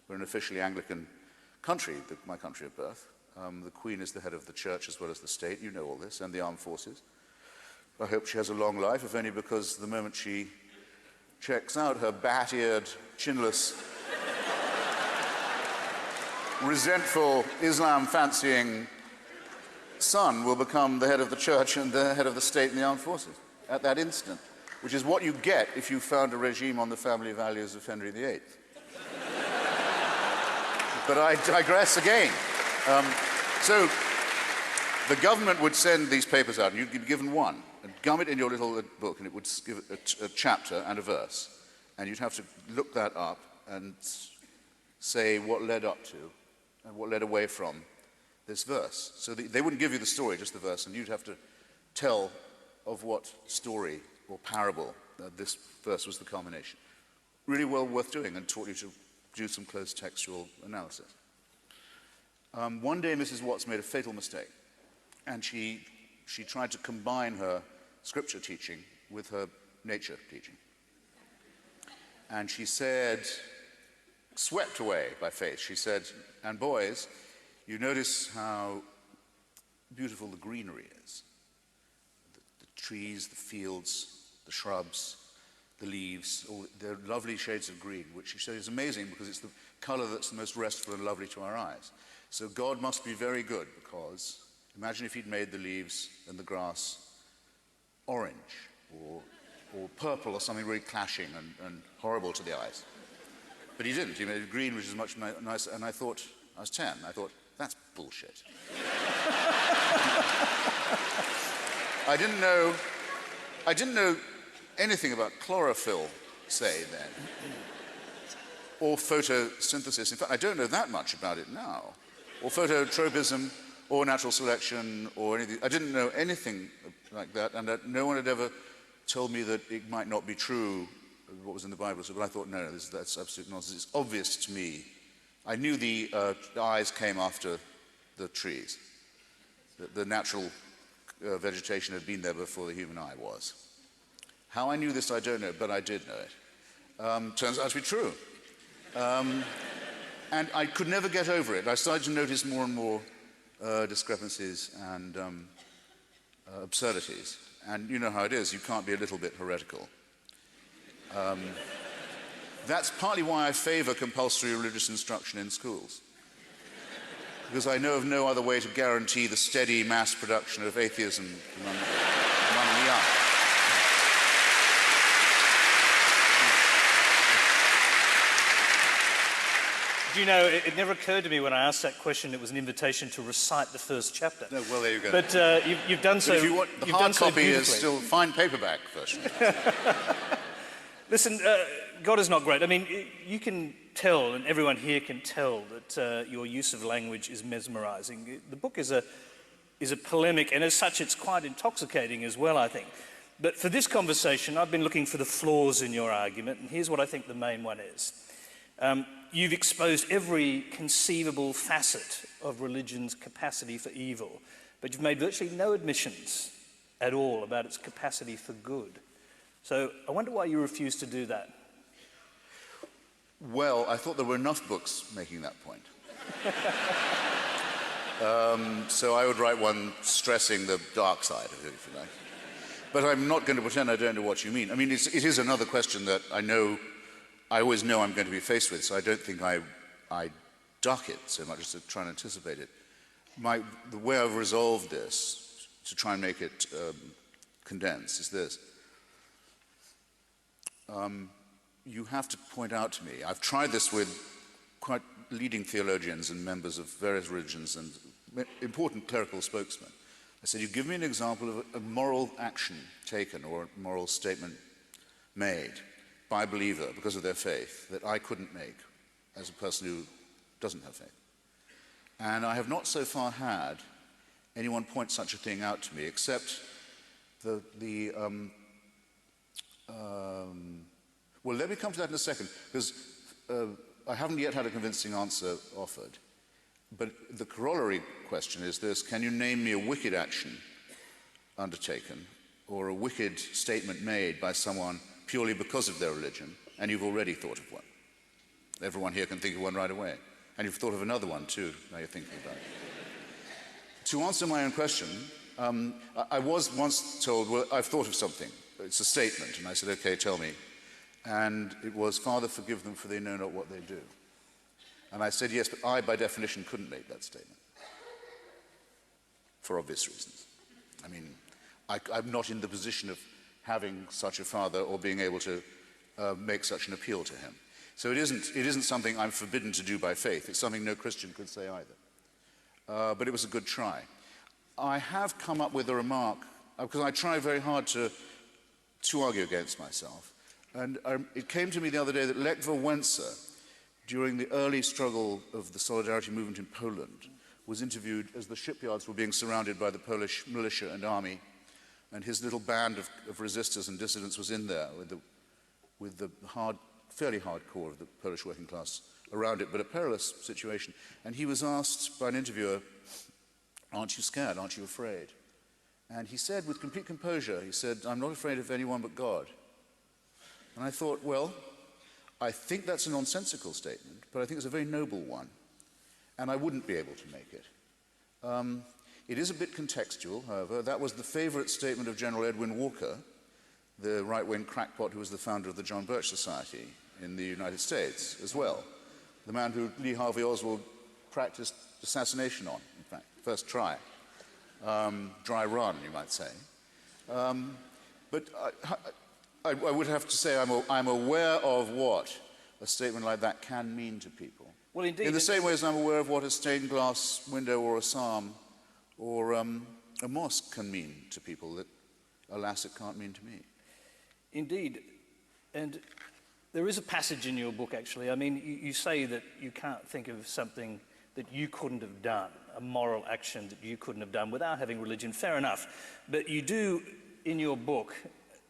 [SPEAKER 3] we're an officially Anglican country, my country of birth. The Queen is the head of the church as well as the state, you know all this, and the armed forces. I hope she has a long life, if only because the moment she checks out, her bat-eared, chinless, resentful, Islam-fancying son will become the head of the church and the head of the state and the armed forces at that instant, which is what you get if you found a regime on the family values of Henry VIII. But I digress again. So the government would send these papers out, and you'd be given one, and gum it in your little book, and it would give a chapter and a verse. And you'd have to look that up and say what led up to and what led away from this verse. So they wouldn't give you the story, just the verse, and you'd have to tell of what story or parable this verse was the culmination. Really well worth doing, and taught you to do some close textual analysis. One day Mrs. Watts made a fatal mistake, and she tried to combine her scripture teaching with her nature teaching. And she said, swept away by faith. She said, and boys, you notice how beautiful the greenery is. The trees, the fields, the shrubs, the leaves, they're lovely shades of green, which she said is amazing because it's the color that's the most restful and lovely to our eyes. So God must be very good, because imagine if he'd made the leaves and the grass orange or purple or something really clashing and horrible to the eyes. But he didn't. He made it green, which is much nicer. And I thought, I was 10, I thought, that's bullshit. I didn't know anything about chlorophyll, say, then, or photosynthesis. In fact, I don't know that much about it now, or phototropism, or natural selection, or anything. I didn't know anything like that, and no one had ever told me that it might not be true, what was in the Bible. So, but I thought, no, that's absolute nonsense. It's obvious to me. I knew the eyes came after the trees. The natural vegetation had been there before the human eye was. How I knew this, I don't know, but I did know it. Turns out to be true. And I could never get over it. I started to notice more and more discrepancies and absurdities. And you know how it is, you can't be a little bit heretical. That's partly why I favor compulsory religious instruction in schools. Because I know of no other way to guarantee the steady mass production of atheism among the young.
[SPEAKER 2] Do you know, it never occurred to me when I asked that question it was an invitation to recite the first chapter.
[SPEAKER 3] No, well, there you go.
[SPEAKER 2] But you've done so.
[SPEAKER 3] But if you want, the hard copy is still fine paperback version.
[SPEAKER 2] Listen, God is not great. I mean, you can tell, and everyone here can tell, that your use of language is mesmerizing. The book is a polemic, and as such, it's quite intoxicating as well, I think. But for this conversation, I've been looking for the flaws in your argument, and here's what I think the main one is. You've exposed every conceivable facet of religion's capacity for evil, but you've made virtually no admissions at all about its capacity for good. So I wonder why you refuse to do that.
[SPEAKER 3] Well, I thought there were enough books making that point. So I would write one stressing the dark side of it, if you like. But I'm not going to pretend I don't know what you mean. I mean, it is another question that I always know I'm going to be faced with, so I don't think I duck it so much as to try and anticipate it. The way I've resolved this, to try and make it condensed, is this. You have to point out to me, I've tried this with quite leading theologians and members of various religions and important clerical spokesmen. I said, you give me an example of a moral action taken or a moral statement made by a believer because of their faith that I couldn't make as a person who doesn't have faith. And I have not so far had anyone point such a thing out to me, except well, let me come to that in a second, because I haven't yet had a convincing answer offered. But the corollary question is this: can you name me a wicked action undertaken or a wicked statement made by someone purely because of their religion, and you've already thought of one? Everyone here can think of one right away. And you've thought of another one too, now you're thinking about it. To answer my own question, I was once told, well, I've thought of something. It's a statement. And I said, okay, tell me. And it was, Father, forgive them, for they know not what they do. And I said, yes, but I, by definition, couldn't make that statement. For obvious reasons. I mean, I'm not in the position of having such a father or being able to make such an appeal to him. So it isn't something I'm forbidden to do by faith. It's something no Christian could say either. But it was a good try. I have come up with a remark, because I try very hard to argue against myself. And it came to me the other day that Lech Wałęsa, during the early struggle of the Solidarity movement in Poland, was interviewed as the shipyards were being surrounded by the Polish militia and army, and his little band of resistors and dissidents was in there with the fairly hardcore of the Polish working class around it, but a perilous situation. And he was asked by an interviewer, aren't you scared, aren't you afraid? And he said with complete composure, he said, I'm not afraid of anyone but God. And I thought, well, I think that's a nonsensical statement, but I think it's a very noble one, and I wouldn't be able to make it. It is a bit contextual, however. That was the favorite statement of General Edwin Walker, the right-wing crackpot who was the founder of the John Birch Society in the United States as well. The man who Lee Harvey Oswald practiced assassination on, in fact, first try. Dry run, you might say. But I would have to say I'm aware of what a statement like that can mean to people.
[SPEAKER 2] Well, indeed.
[SPEAKER 3] In the same way as I'm aware of what a stained glass window or a psalm or a mosque can mean to people that, alas, it can't mean to me.
[SPEAKER 2] Indeed. And there is a passage in your book, actually. I mean, you say that you can't think of something that you couldn't have done, a moral action that you couldn't have done without having religion. Fair enough. But you do, in your book,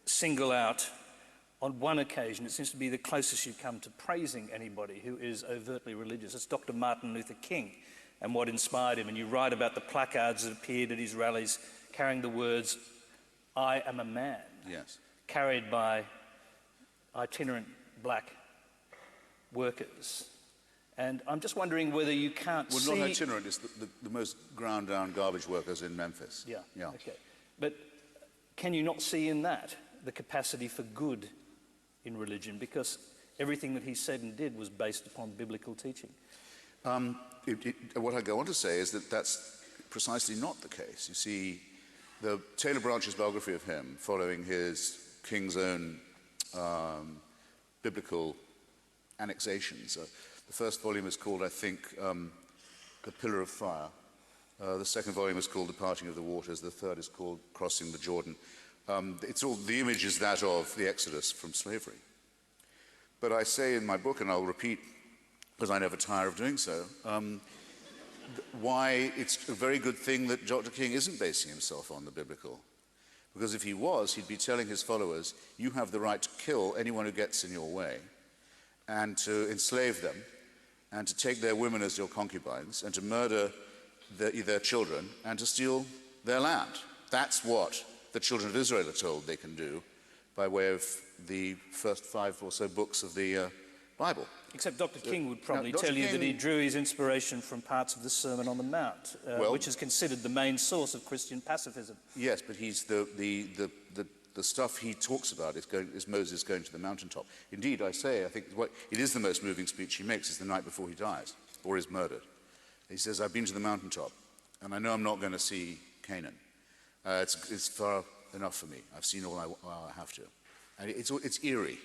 [SPEAKER 2] single out, on one occasion, it seems to be the closest you come to praising anybody who is overtly religious. It's Dr. Martin Luther King and what inspired him. And you write about the placards that appeared at his rallies carrying the words, "I am a man,"
[SPEAKER 3] Yes.
[SPEAKER 2] carried by itinerant black workers. And I'm just wondering whether you can't see...
[SPEAKER 3] Well, not itinerant, it's the most ground-down garbage workers in Memphis.
[SPEAKER 2] Yeah,
[SPEAKER 3] yeah.
[SPEAKER 2] Okay. But can you not see in that the capacity for good in religion? Because everything that he said and did was based upon biblical teaching.
[SPEAKER 3] What I go on to say is that that's precisely not the case. You see, the Taylor Branch's biography of him, following his King's own biblical annexations, the first volume is called, I think, The Pillar of Fire. The second volume is called The Parting of the Waters. The third is called Crossing the Jordan. The image is that of the Exodus from slavery. But I say in my book, and I'll repeat, because I never tire of doing so, why it's a very good thing that Dr. King isn't basing himself on the biblical. Because if he was, he'd be telling his followers, you have the right to kill anyone who gets in your way, and to enslave them, and to take their women as your concubines, and to murder their children, and to steal their land. That's what the children of Israel are told they can do by way of the first 5 or so books of the Bible.
[SPEAKER 2] Except Dr. King would probably tell you that he drew his inspiration from parts of the Sermon on the Mount, which is considered the main source of Christian pacifism.
[SPEAKER 3] Yes, but he's the stuff he talks about is Moses going to the mountaintop. Indeed, I think it is the most moving speech he makes is the night before he dies, or is murdered. He says, I've been to the mountaintop, and I know I'm not going to see Canaan. It's far enough for me. I've seen all I have to. And it's eerie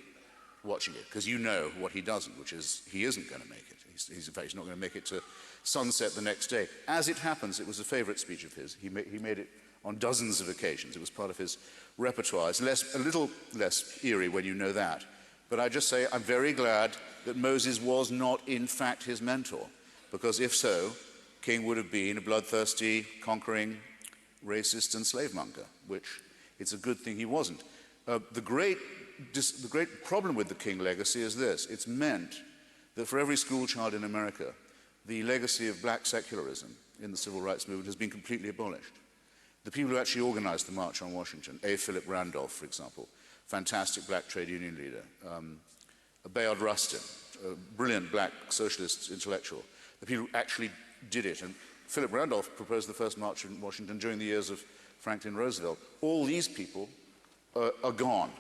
[SPEAKER 3] watching it, because you know what he doesn't, which is he isn't going to make it. In fact, he's not going to make it to sunset the next day. As it happens, it was a favorite speech of his. He made it on dozens of occasions. It was part of his repertoire. It's a little less eerie when you know that. But I just say I'm very glad that Moses was not, in fact, his mentor, because if so, King would have been a bloodthirsty, conquering, racist and slave monger, which it's a good thing he wasn't. The great problem with the King legacy is this. It's meant that for every school child in America, the legacy of black secularism in the civil rights movement has been completely abolished. The people who actually organized the March on Washington, A. Philip Randolph, for example, fantastic black trade union leader, Bayard Rustin, a brilliant black socialist intellectual, the people who actually did it. And Philip Randolph proposed the first March in Washington during the years of Franklin Roosevelt. All these people are gone.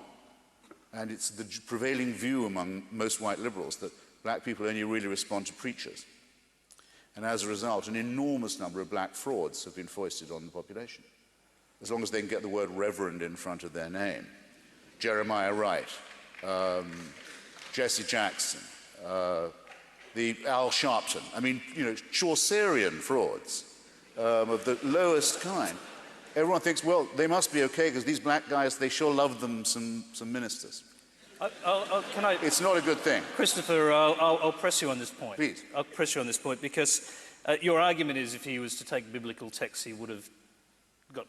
[SPEAKER 3] And it's the prevailing view among most white liberals that black people only really respond to preachers. And as a result, an enormous number of black frauds have been foisted on the population, as long as they can get the word reverend in front of their name. Jeremiah Wright, Jesse Jackson, the Al Sharpton. I mean, Chaucerian frauds of the lowest kind. Everyone thinks, well, they must be okay because these black guys, they sure love them some ministers. It's not a good thing.
[SPEAKER 2] Christopher, I'll press you on this point.
[SPEAKER 3] Please.
[SPEAKER 2] I'll press you on this point because your argument is if he was to take biblical texts, he would have got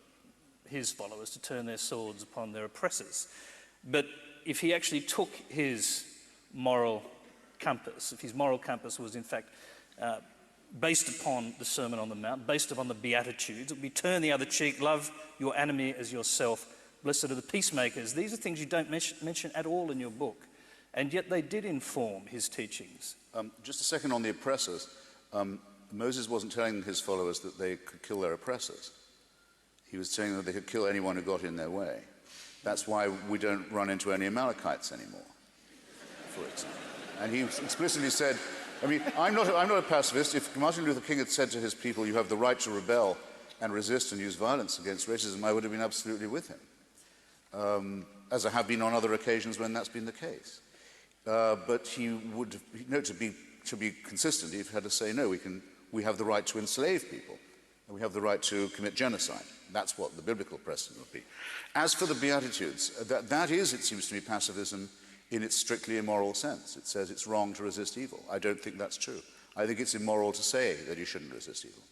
[SPEAKER 2] his followers to turn their swords upon their oppressors. But if he actually took his moral compass, if his moral compass was in fact based upon the Sermon on the Mount, based upon the Beatitudes, it would be turn the other cheek, love your enemy as yourself, blessed are the peacemakers. These are things you don't mention at all in your book. and yet they did inform his teachings.
[SPEAKER 3] Just a second on the oppressors. Moses wasn't telling his followers that they could kill their oppressors. He was saying that they could kill anyone who got in their way. That's why we don't run into any Amalekites anymore, for example. And he explicitly said, I mean, I'm not a pacifist. If Martin Luther King had said to his people, you have the right to rebel and resist and use violence against racism, I would have been absolutely with him, as I have been on other occasions when that's been the case. But he would, to be consistent, he had to say, no, we have the right to enslave people, and we have the right to commit genocide. That's what the biblical precedent would be. As for the Beatitudes, that is, it seems to me, pacifism in its strictly immoral sense. It says it's wrong to resist evil. I don't think that's true. I think it's immoral to say that you shouldn't resist evil.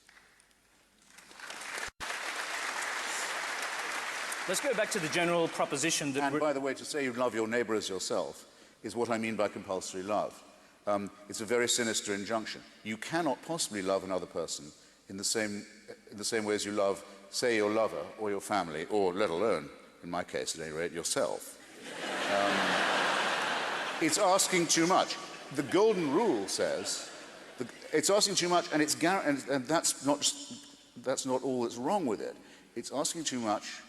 [SPEAKER 2] Let's go back to the general proposition that...
[SPEAKER 3] And by the way, to say you love your neighbor as yourself is what I mean by compulsory love. It's a very sinister injunction. You cannot possibly love another person in the same way as you love, say, your lover or your family, or let alone, in my case at any rate, yourself. It's asking too much. The golden rule says it's asking too much, and that's not all that's wrong with it. It's asking too much,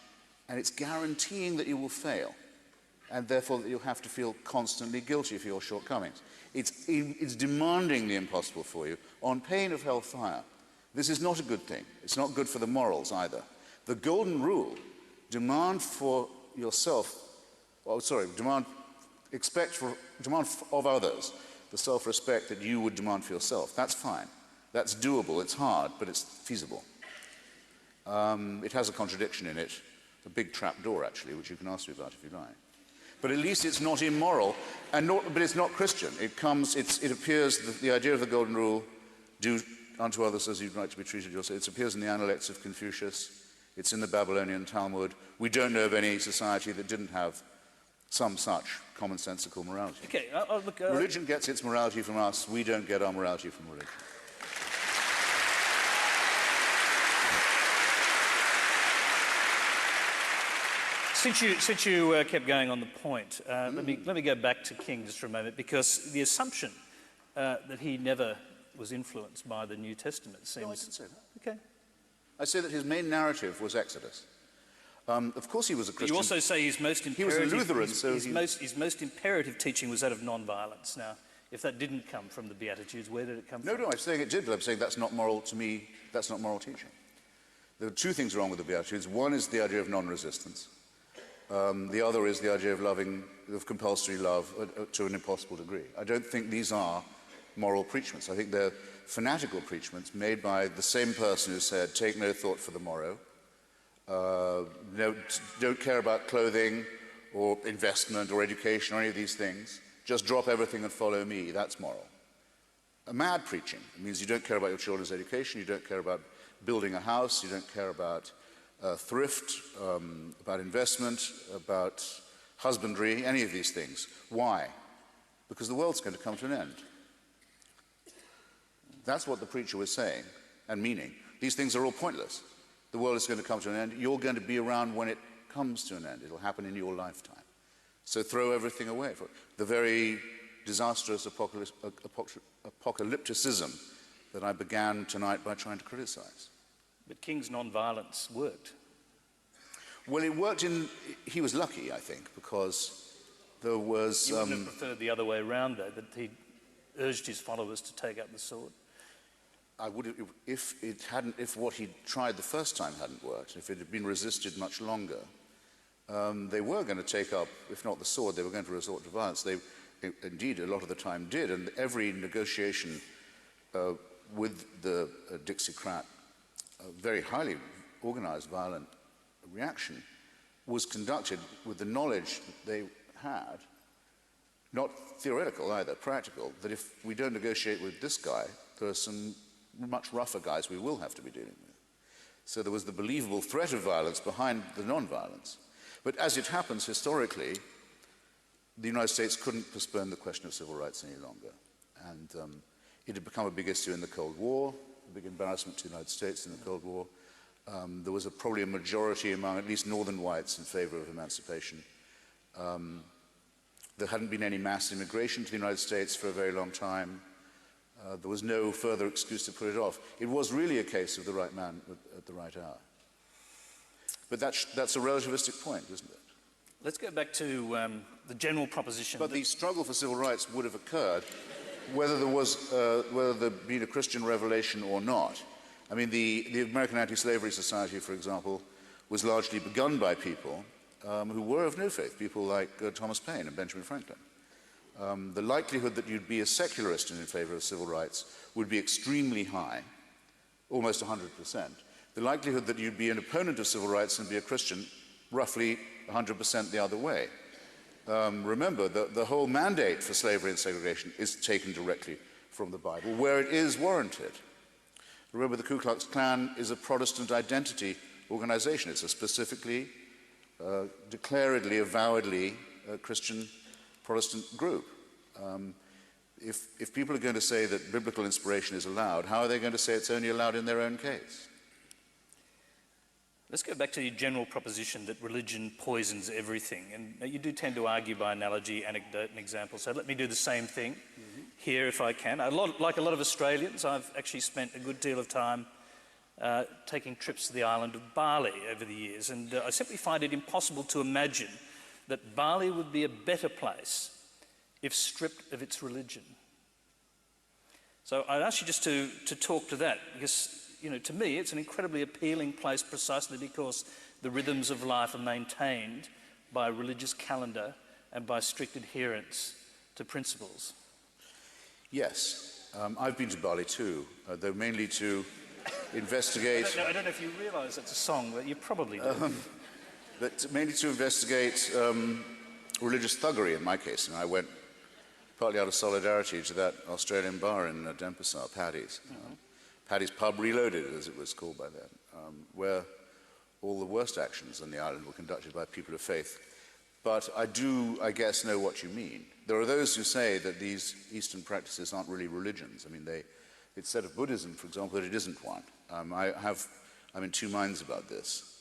[SPEAKER 3] and it's guaranteeing that you will fail, and therefore that you'll have to feel constantly guilty for your shortcomings. It's demanding the impossible for you on pain of hellfire. This is not a good thing. It's not good for the morals either. The golden rule, demand for yourself, demand of others the self-respect that you would demand for yourself. That's fine. That's doable. It's hard, but it's feasible. It has a contradiction in it, a big trap door, actually, which you can ask me about if you like. But at least it's not immoral, but it's not Christian. It appears that the idea of the golden rule, do unto others as you'd like to be treated yourself, it appears in the Analects of Confucius. It's in the Babylonian Talmud. We don't know of any society that didn't have some such commonsensical morality.
[SPEAKER 2] Okay, look,
[SPEAKER 3] religion gets its morality from us. We don't get our morality from religion.
[SPEAKER 2] Since you kept going on the point, let me go back to King just for a moment, because the assumption that he never was influenced by the New Testament seems...
[SPEAKER 3] No, I didn't say that.
[SPEAKER 2] Okay.
[SPEAKER 3] I say that his main narrative was Exodus. Of course he was a Christian.
[SPEAKER 2] You also say his most imperative...
[SPEAKER 3] He was a Lutheran, so
[SPEAKER 2] his most imperative teaching was that of non-violence. Now, if that didn't come from the Beatitudes, where did it come from?
[SPEAKER 3] No, I'm saying it did, but I'm saying that's not moral to me. That's not moral teaching. There are two things wrong with the Beatitudes. One is the idea of non-resistance. The other is the idea of compulsory love to an impossible degree. I don't think these are moral preachments. I think they're fanatical preachments made by the same person who said, take no thought for the morrow, don't care about clothing or investment or education or any of these things, just drop everything and follow me. That's moral. A mad preaching. It means you don't care about your children's education, you don't care about building a house, you don't care about thrift, about investment, about husbandry, any of these things. Why? Because the world's going to come to an end. That's what the preacher was saying and meaning. These things are all pointless. The world is going to come to an end. You're going to be around when it comes to an end. It'll happen in your lifetime. So throw everything away. The very disastrous apocalypticism that I began tonight by trying to criticize.
[SPEAKER 2] But King's non-violence worked.
[SPEAKER 3] Well, it worked he was lucky, I think, because there was...
[SPEAKER 2] You wouldn't have preferred the other way around, though, that he urged his followers to take up the sword?
[SPEAKER 3] I would have, if what he tried the first time hadn't worked, if it had been resisted much longer, they were going to take up, if not the sword, they were going to resort to violence. They, indeed, a lot of the time did, and every negotiation with the Dixiecrat, very highly organized violent reaction, was conducted with the knowledge that they had, not theoretical either, practical, that if we don't negotiate with this guy, there are some much rougher guys we will have to be dealing with. So there was the believable threat of violence behind the non-violence. But as it happens historically, the United States couldn't postpone the question of civil rights any longer. And it had become a big issue in the Cold War, a big embarrassment to the United States in the Cold War. There was probably a majority among at least northern whites in favor of emancipation. There hadn't been any mass immigration to the United States for a very long time. There was no further excuse to put it off. It was really a case of the right man at the right hour. But that's a relativistic point, isn't it?
[SPEAKER 2] Let's go back to the general proposition.
[SPEAKER 3] But the struggle for civil rights would have occurred whether there'd been a Christian revelation or not. I mean, the American Anti-Slavery Society, for example, was largely begun by people who were of no faith, people like Thomas Paine and Benjamin Franklin. The likelihood that you'd be a secularist and in favor of civil rights would be extremely high, almost 100%. The likelihood that you'd be an opponent of civil rights and be a Christian, roughly 100% the other way. Remember, the whole mandate for slavery and segregation is taken directly from the Bible, where it is warranted. Remember, the Ku Klux Klan is a Protestant identity organization. It's a specifically, declaredly, avowedly Christian Protestant group. If people are going to say that biblical inspiration is allowed, how are they going to say it's only allowed in their own case?
[SPEAKER 2] Let's go back to your general proposition that religion poisons everything. And you do tend to argue by analogy, anecdote, and example. So let me do the same thing here if I can. Like a lot of Australians, I've actually spent a good deal of time taking trips to the island of Bali over the years. And I simply find it impossible to imagine that Bali would be a better place if stripped of its religion. So I'd ask you just to talk to that, because to me, it's an incredibly appealing place precisely because the rhythms of life are maintained by a religious calendar and by strict adherence to principles.
[SPEAKER 3] Yes, I've been to Bali too, though mainly to investigate...
[SPEAKER 2] I don't know if you realise it's a song, but you probably do.
[SPEAKER 3] But mainly to investigate religious thuggery in my case. And I went partly out of solidarity to that Australian bar in Denpasar, Paddy's. Paddy's Pub Reloaded, as it was called by then, where all the worst actions on the island were conducted by people of faith. But I do, I guess, know what you mean. There are those who say that these Eastern practices aren't really religions. I mean, it's said of Buddhism, for example, that it isn't one. I'm in two minds about this.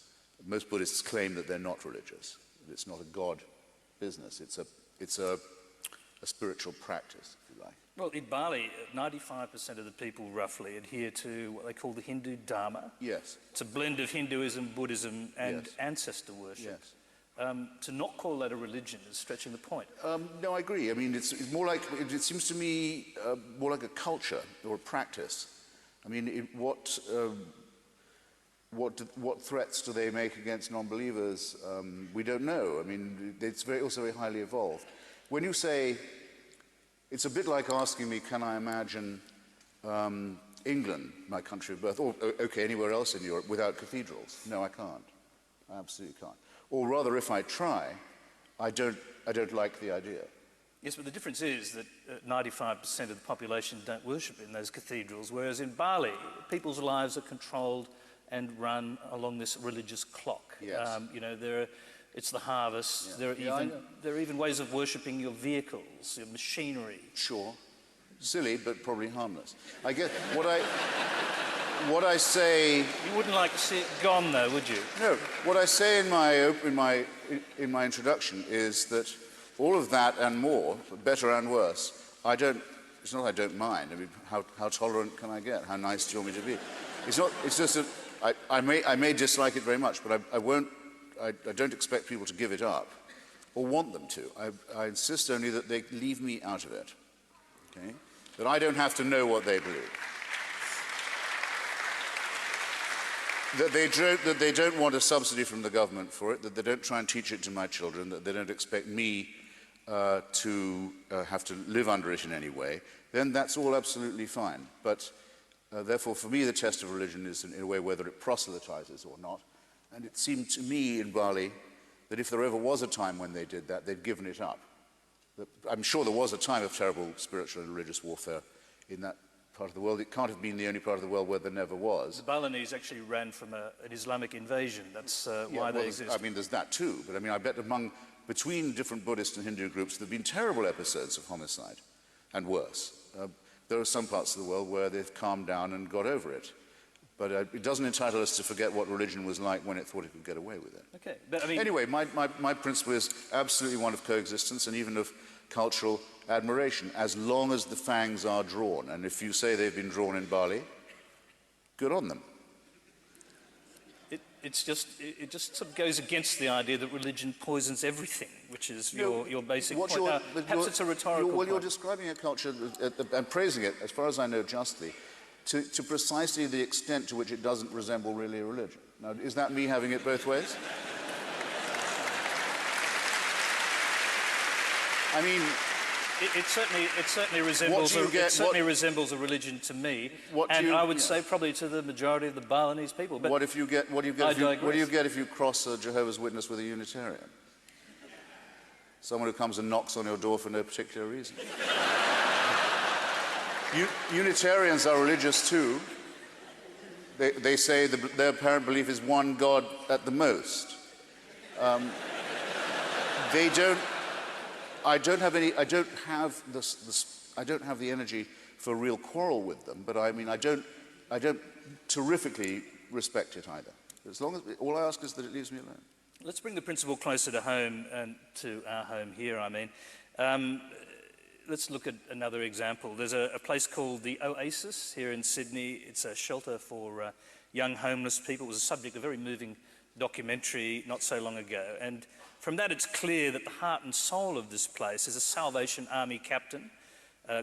[SPEAKER 3] Most Buddhists claim that they're not religious. That it's not a God business. It's a spiritual practice, if you like.
[SPEAKER 2] Well, in Bali, 95% of the people roughly adhere to what they call the Hindu Dharma.
[SPEAKER 3] Yes.
[SPEAKER 2] It's a blend of Hinduism, Buddhism, and
[SPEAKER 3] Yes.
[SPEAKER 2] ancestor worship.
[SPEAKER 3] Yes.
[SPEAKER 2] To not call that a religion is stretching the point.
[SPEAKER 3] No, I agree. I mean, it's more like, it seems to me more like a culture or a practice. I mean, what threats do they make against non-believers? We don't know. I mean, it's also very highly evolved. When you say, it's a bit like asking me, can I imagine England, my country of birth, or okay, anywhere else in Europe, without cathedrals? No, I can't. I absolutely can't. Or rather, if I try, I don't like the idea.
[SPEAKER 2] Yes, but the difference is that 95% of the population don't worship in those cathedrals, whereas in Bali, people's lives are controlled and run along this religious clock.
[SPEAKER 3] Yes.
[SPEAKER 2] It's the harvest.
[SPEAKER 3] Yeah.
[SPEAKER 2] There are even ways of worshipping your vehicles, your machinery.
[SPEAKER 3] Sure. Silly, but probably harmless. I guess what I say...
[SPEAKER 2] You wouldn't like to see it gone, though, would you?
[SPEAKER 3] No. What I say in my introduction is that all of that and more, better and worse, it's not I don't mind. I mean, how tolerant can I get? How nice do you want me to be? It's just that I may dislike it very much, but I don't expect people to give it up or want them to. I insist only that they leave me out of it, okay? That I don't have to know what they believe. That they don't want a subsidy from the government for it, that they don't try and teach it to my children, that they don't expect me to have to live under it in any way, then that's all absolutely fine. But therefore, for me, the test of religion is in a way whether it proselytizes or not. And it seemed to me in Bali that if there ever was a time when they did that, they'd given it up. I'm sure there was a time of terrible spiritual and religious warfare in that part of the world. It can't have been the only part of the world where there never was.
[SPEAKER 2] The Balinese actually ran from an Islamic invasion. That's why they exist.
[SPEAKER 3] I mean, there's that too. But I mean, I bet between different Buddhist and Hindu groups, there have been terrible episodes of homicide, and worse. There are some parts of the world where they've calmed down and got over it. But it doesn't entitle us to forget what religion was like when it thought it could get away with it.
[SPEAKER 2] Okay, but I mean...
[SPEAKER 3] Anyway, my principle is absolutely one of coexistence and even of cultural admiration, as long as the fangs are drawn. And if you say they've been drawn in Bali, good on them.
[SPEAKER 2] It just sort of goes against the idea that religion poisons everything, which is your basic point. Perhaps it's a rhetorical point.
[SPEAKER 3] You're describing a culture and praising it, as far as I know, justly, to precisely the extent to which it doesn't resemble really a religion. Now, is that me having it both ways? I mean...
[SPEAKER 2] It certainly resembles a religion to me, and I would say probably to the majority of the Balinese people. But
[SPEAKER 3] what do you get if you cross a Jehovah's Witness with a Unitarian? Someone who comes and knocks on your door for no particular reason. Unitarians are religious too. They say their apparent belief is one God at the most. They don't. I don't have the energy for a real quarrel with them, but I mean, I don't terrifically respect it either. As long as, all I ask is that it leaves me alone.
[SPEAKER 2] Let's bring the principle closer to home, and to our home here, I mean. Let's look at another example. There's a place called the Oasis here in Sydney. It's a shelter for young homeless people. It was a subject of a very moving documentary not so long ago. And from that, it's clear that the heart and soul of this place is a Salvation Army captain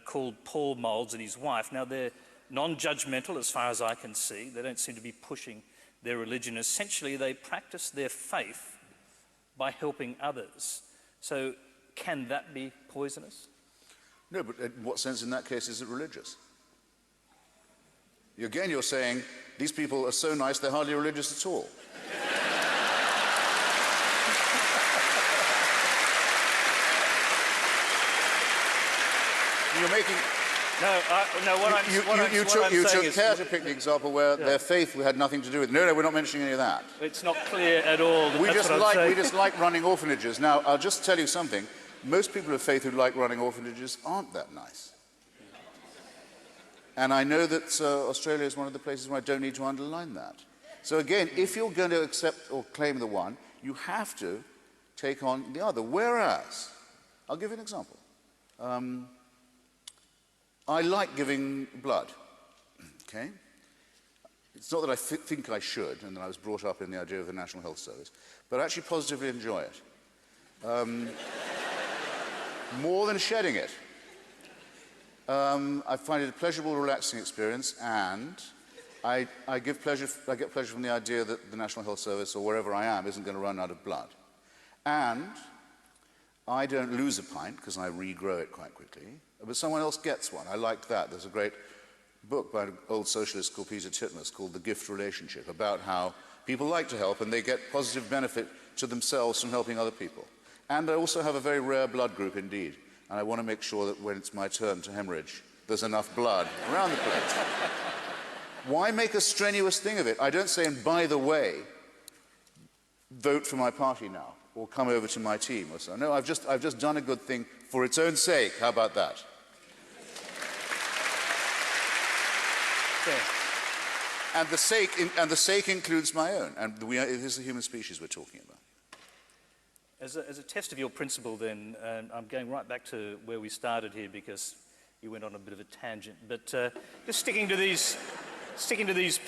[SPEAKER 2] called Paul Moulds and his wife. Now, they're non-judgmental as far as I can see. They don't seem to be pushing their religion. Essentially, they practice their faith by helping others. So can that be poisonous?
[SPEAKER 3] No, but in what sense in that case is it religious? Again, you're saying these people are so nice they're hardly religious at all. You're making... You took care to pick the example where their faith had nothing to do with it. No, we're not mentioning any of that.
[SPEAKER 2] It's not clear at all.
[SPEAKER 3] We just like running orphanages. Now, I'll just tell you something. Most people of faith who like running orphanages aren't that nice. And I know that Australia is one of the places where I don't need to underline that. So again, if you're going to accept or claim the one, you have to take on the other. Whereas, I'll give you an example. I like giving blood, okay? It's not that I think I should, and that I was brought up in the idea of the National Health Service, but I actually positively enjoy it. More than shedding it. I find it a pleasurable, relaxing experience, and I get pleasure from the idea that the National Health Service, or wherever I am, isn't going to run out of blood. And I don't lose a pint, because I regrow it quite quickly, but someone else gets one. I like that. There's a great book by an old socialist called Peter Titmuss called The Gift Relationship, about how people like to help and they get positive benefit to themselves from helping other people. And I also have a very rare blood group indeed, and I want to make sure that when it's my turn to hemorrhage, there's enough blood around the place. Why make a strenuous thing of it? I don't say, and by the way, vote for my party now, or come over to my team, or so. No, I've just done a good thing for its own sake. How about that? Okay. And the sake includes my own, and it is the human species we're talking about.
[SPEAKER 2] As a test of your principle, then, I'm going right back to where we started here because you went on a bit of a tangent. But just sticking to these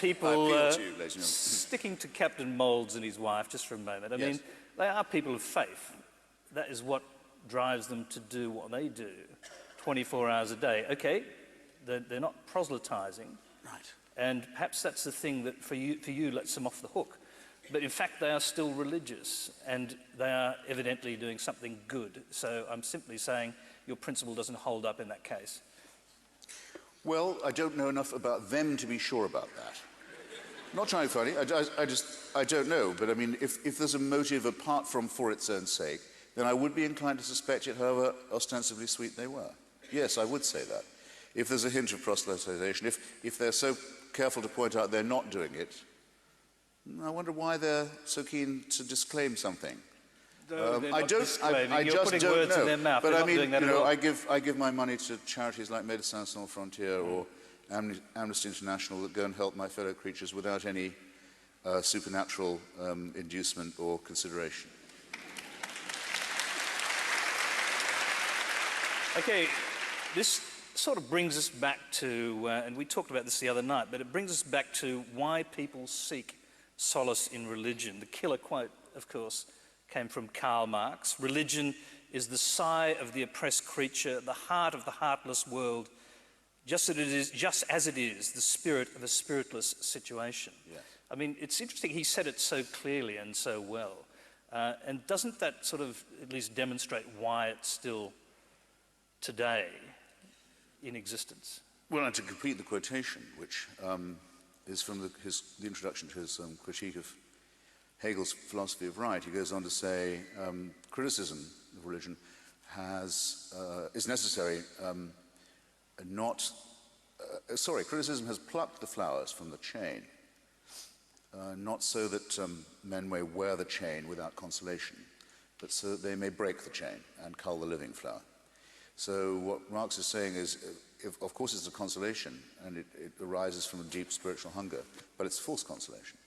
[SPEAKER 2] people, sticking to Captain Moulds and his wife, just for a moment. I mean, they are people of faith. That is what drives them to do what they do, 24 hours a day. Okay, they're not proselytizing.
[SPEAKER 3] Right.
[SPEAKER 2] And perhaps that's the thing that for you lets them off the hook. But in fact, they are still religious, and they are evidently doing something good. So I'm simply saying your principle doesn't hold up in that case.
[SPEAKER 3] Well, I don't know enough about them to be sure about that. I'm not trying to be funny, I don't know. But I mean, if there's a motive apart from for its own sake, then I would be inclined to suspect it, however ostensibly sweet they were. Yes, I would say that. If there's a hint of proselytization, if they're so careful to point out they're not doing it, I wonder why they're so keen to disclaim something. I just don't know.
[SPEAKER 2] In their mouth.
[SPEAKER 3] But I mean, you know, I give my money to charities like Médecins Sans Frontières or Amnesty International that go and help my fellow creatures without any supernatural inducement or consideration.
[SPEAKER 2] Okay, this sort of brings us back to, and we talked about this the other night, but it brings us back to why people seek solace in religion. The killer quote, of course, came from Karl Marx. Religion is the sigh of the oppressed creature, the heart of the heartless world, just as it is, the spirit of a spiritless situation.
[SPEAKER 3] Yes.
[SPEAKER 2] I mean, it's interesting, he said it so clearly and so well. And doesn't that sort of at least demonstrate why it's still today in existence?
[SPEAKER 3] Well, and to complete the quotation, which is from the introduction to his critique of Hegel's philosophy of right, he goes on to say, criticism of religion is necessary, criticism has plucked the flowers from the chain, not so that men may wear the chain without consolation, but so that they may break the chain and cull the living flower. So what Marx is saying is, of course it's a consolation, and it arises from a deep spiritual hunger, but it's false consolation.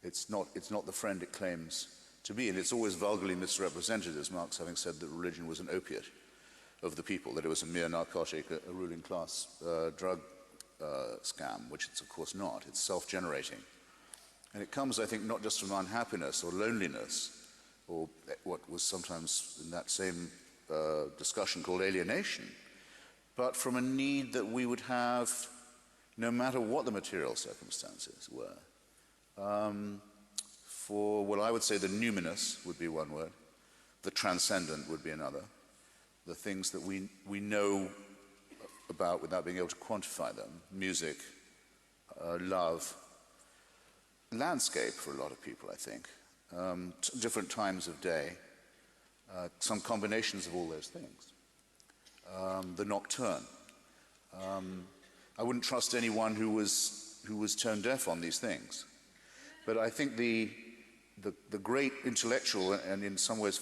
[SPEAKER 3] It's not the friend it claims to be, and it's always vulgarly misrepresented as Marx having said that religion was an opiate of the people, that it was a mere narcotic, a ruling class drug scam, which it's of course not. It's self-generating. And it comes, I think, not just from unhappiness or loneliness, or what was sometimes in that same discussion called alienation, but from a need that we would have, no matter what the material circumstances were, for, well, I would say the numinous would be one word, the transcendent would be another, the things that we know about without being able to quantify them, music, love, landscape for a lot of people, I think, different times of day, some combinations of all those things. The nocturne. I wouldn't trust anyone who was tone deaf on these things. But I think the great intellectual and in some ways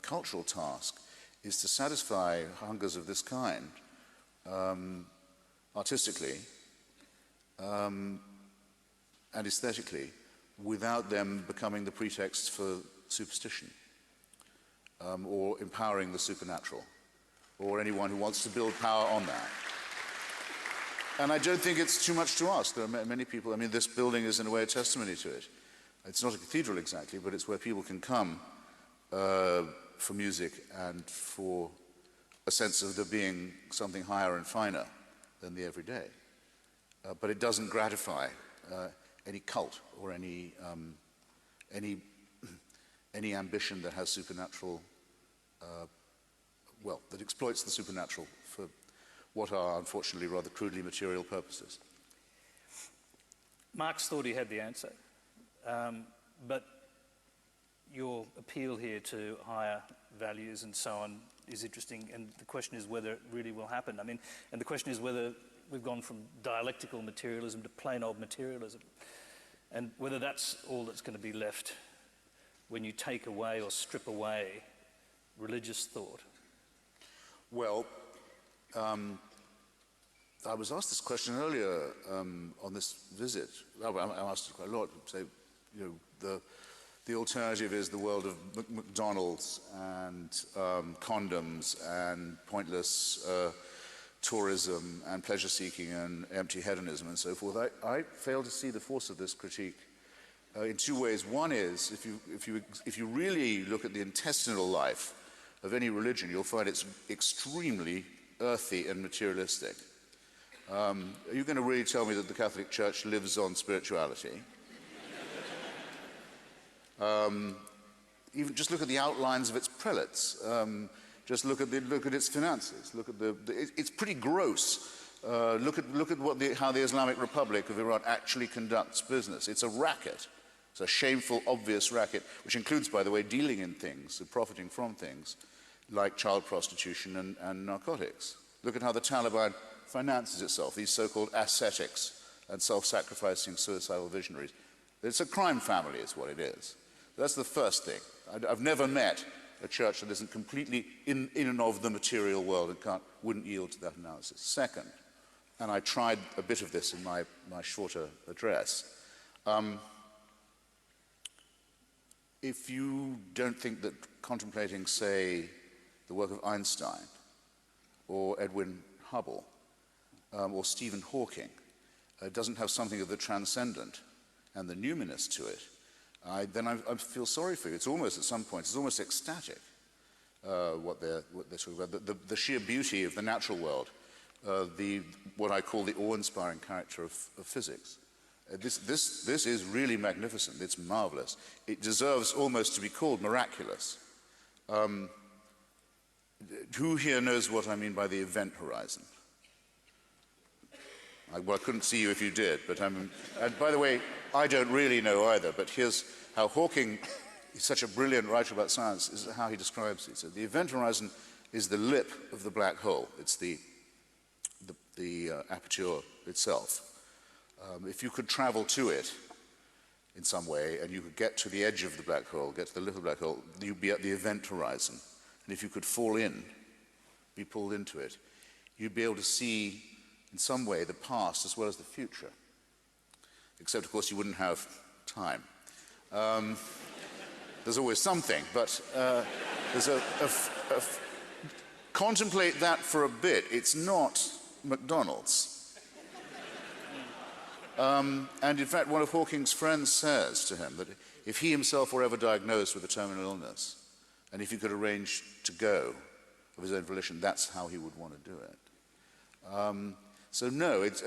[SPEAKER 3] cultural task is to satisfy hungers of this kind artistically and aesthetically without them becoming the pretext for superstition. Or empowering the supernatural, or anyone who wants to build power on that. And I don't think it's too much to ask. There are many people, I mean, this building is in a way a testimony to it. It's not a cathedral exactly, but it's where people can come for music and for a sense of there being something higher and finer than the everyday. But it doesn't gratify any cult or any ambition that has supernatural, that exploits the supernatural for what are unfortunately rather crudely material purposes.
[SPEAKER 2] Marx thought he had the answer, but your appeal here to higher values and so on is interesting, and the question is whether it really will happen. I mean, and the question is whether we've gone from dialectical materialism to plain old materialism, and whether that's all that's going to be left when you take away or strip away religious thought.
[SPEAKER 3] Well, I was asked this question earlier on this visit. I'm asked it quite a lot. Say, you know, the alternative is the world of McDonald's and condoms and pointless tourism and pleasure-seeking and empty hedonism and so forth. I fail to see the force of this critique in two ways. One is, if you really look at the intestinal life of any religion, you'll find it's extremely earthy and materialistic. Are you going to really tell me that the Catholic Church lives on spirituality? Even just look at the outlines of its prelates. Just look at its finances. Look at it's pretty gross. Look at how the Islamic Republic of Iran actually conducts business. It's a racket. It's a shameful, obvious racket, which includes, by the way, dealing in things, profiting from things, like child prostitution and narcotics. Look at how the Taliban finances itself, these so-called ascetics and self-sacrificing suicidal visionaries. It's a crime family is what it is. That's the first thing. I've never met a church that isn't completely in and of the material world and wouldn't yield to that analysis. Second, and I tried a bit of this in my shorter address. If you don't think that contemplating, say, the work of Einstein, or Edwin Hubble, or Stephen Hawking, doesn't have something of the transcendent and the numinous to it, then I feel sorry for you. It's almost, at some points, it's almost ecstatic, what they're talking about. The sheer beauty of the natural world, what I call the awe-inspiring character of physics. This is really magnificent. It's marvelous. It deserves almost to be called miraculous. Who here knows what I mean by the event horizon? Well, I couldn't see you if you did, but and by the way, I don't really know either, but here's how Hawking, he's such a brilliant writer about science, is how he describes it. So the event horizon is the lip of the black hole. It's the aperture itself. If you could travel to it in some way, and you could get to the edge of the black hole, get to the lip of the black hole, you'd be at the event horizon. And if you could fall in, be pulled into it, you'd be able to see in some way the past as well as the future. Except, of course, you wouldn't have time. There's always something, but there's contemplate that for a bit. It's not McDonald's. And in fact, one of Hawking's friends says to him that if he himself were ever diagnosed with a terminal illness, and if he could arrange to go of his own volition, that's how he would want to do it. So no, it's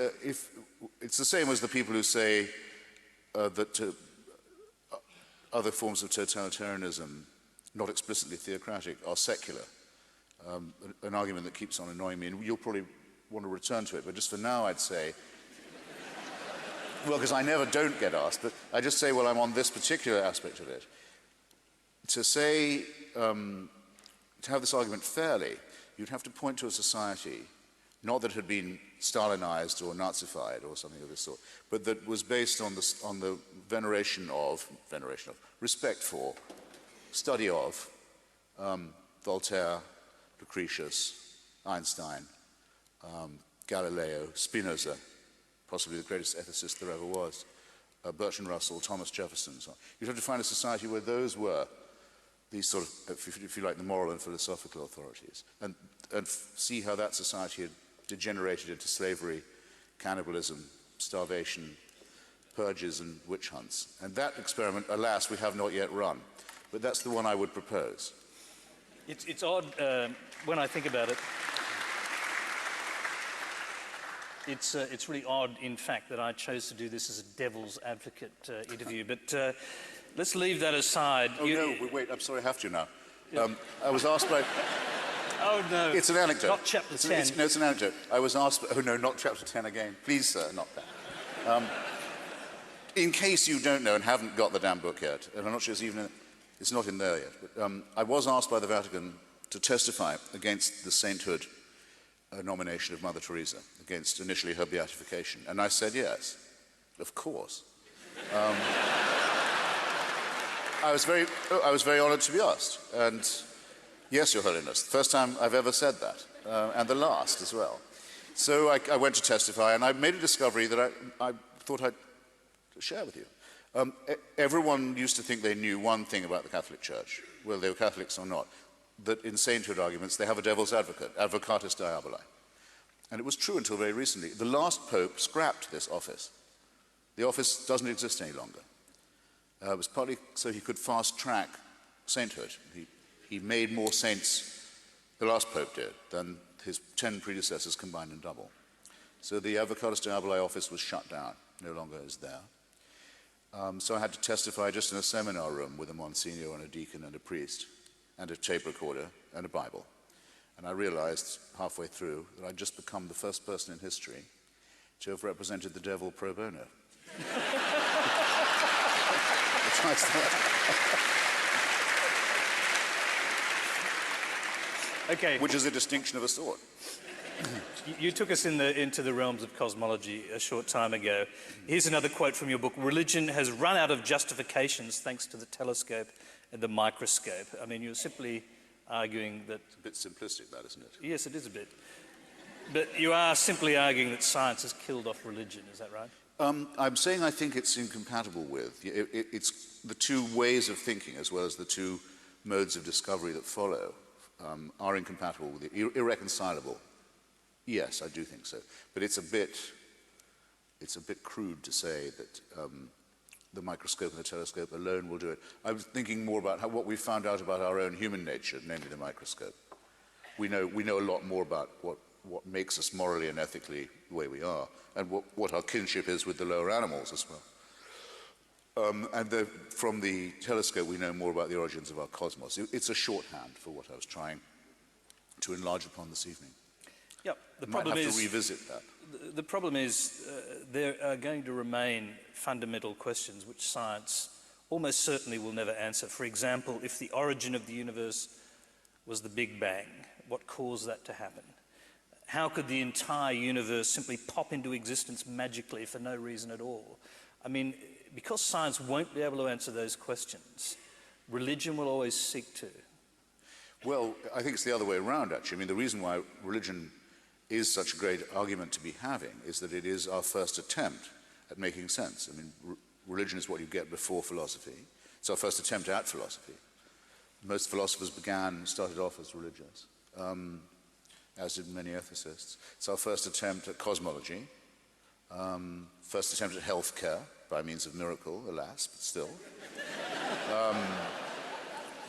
[SPEAKER 3] the same as the people who say that other forms of totalitarianism, not explicitly theocratic, are secular. An argument that keeps on annoying me, and you'll probably want to return to it, but just for now I'd say, well, because I never don't get asked, but I just say, well, I'm on this particular aspect of it. To say, to have this argument fairly, you'd have to point to a society, not that had been Stalinized or Nazified or something of this sort, but that was based on the veneration of, respect for, study of Voltaire, Lucretius, Einstein, Galileo, Spinoza, possibly the greatest ethicist there ever was, Bertrand Russell, Thomas Jefferson, and so on. You'd have to find a society where those were these sort of, if you like, the moral and philosophical authorities, and see how that society had degenerated into slavery, cannibalism, starvation, purges, and witch hunts. And that experiment, alas, we have not yet run. But that's the one I would propose.
[SPEAKER 2] It's odd when I think about it. It's really odd, in fact, that I chose to do this as a devil's advocate interview. But let's leave that aside.
[SPEAKER 3] Oh, no, wait, I'm sorry, I have to now. Yeah. I was asked by...
[SPEAKER 2] Oh, no.
[SPEAKER 3] It's an anecdote.
[SPEAKER 2] Not chapter 10.
[SPEAKER 3] No, it's an anecdote. I was asked... Oh, no, not chapter 10 again. Please, sir, not that. In case you don't know and haven't got the damn book yet, and I'm not sure it's not in there yet, but I was asked by the Vatican to testify against the sainthood nomination of Mother Teresa, against initially her beatification. And I said yes, of course. I was very honored to be asked. And yes, Your Holiness, the first time I've ever said that, and the last as well. So I went to testify, and I made a discovery that I thought I'd share with you. Everyone used to think they knew one thing about the Catholic Church, whether they were Catholics or not, that in sainthood arguments they have a devil's advocate, advocatus diaboli. And it was true until very recently. The last pope scrapped this office. The office doesn't exist any longer. It was partly so he could fast-track sainthood. He made more saints, the last pope did, than his 10 predecessors combined in double. So the advocatus diaboli office was shut down, no longer is there. So I had to testify just in a seminar room with a Monsignor and a deacon and a priest, and a tape recorder and a Bible. And I realized halfway through that I'd just become the first person in history to have represented the devil pro bono.
[SPEAKER 2] Okay.
[SPEAKER 3] Which is a distinction of a sort.
[SPEAKER 2] You took us into the realms of cosmology a short time ago. Here's another quote from your book. Religion has run out of justifications thanks to the telescope and the microscope. I mean, you're simply arguing that...
[SPEAKER 3] It's a bit simplistic, that, isn't it?
[SPEAKER 2] Yes, it is a bit. But you are simply arguing that science has killed off religion, is that right?
[SPEAKER 3] I'm saying I think it's incompatible with. It's the two ways of thinking as well as the two modes of discovery that follow are incompatible with irreconcilable. Yes, I do think so. But it's a bit crude to say that the microscope and the telescope alone will do it. I was thinking more about what we found out about our own human nature, namely the microscope. We know a lot more about what makes us morally and ethically the way we are, and what our kinship is with the lower animals as well. From the telescope, we know more about the origins of our cosmos. It's a shorthand for what I was trying to enlarge upon this evening.
[SPEAKER 2] Yep. The
[SPEAKER 3] problem might have to revisit that.
[SPEAKER 2] The problem is there are going to remain fundamental questions which science almost certainly will never answer. For example, if the origin of the universe was the Big Bang, what caused that to happen? How could the entire universe simply pop into existence magically for no reason at all? I mean, because science won't be able to answer those questions, religion will always seek to.
[SPEAKER 3] Well, I think it's the other way around, actually. I mean, the reason why religion is such a great argument to be having is that it is our first attempt at making sense. I mean, religion is what you get before philosophy. It's our first attempt at philosophy. Most philosophers started off as religious, as did many ethicists. It's our first attempt at cosmology, first attempt at healthcare by means of miracle, alas, but still.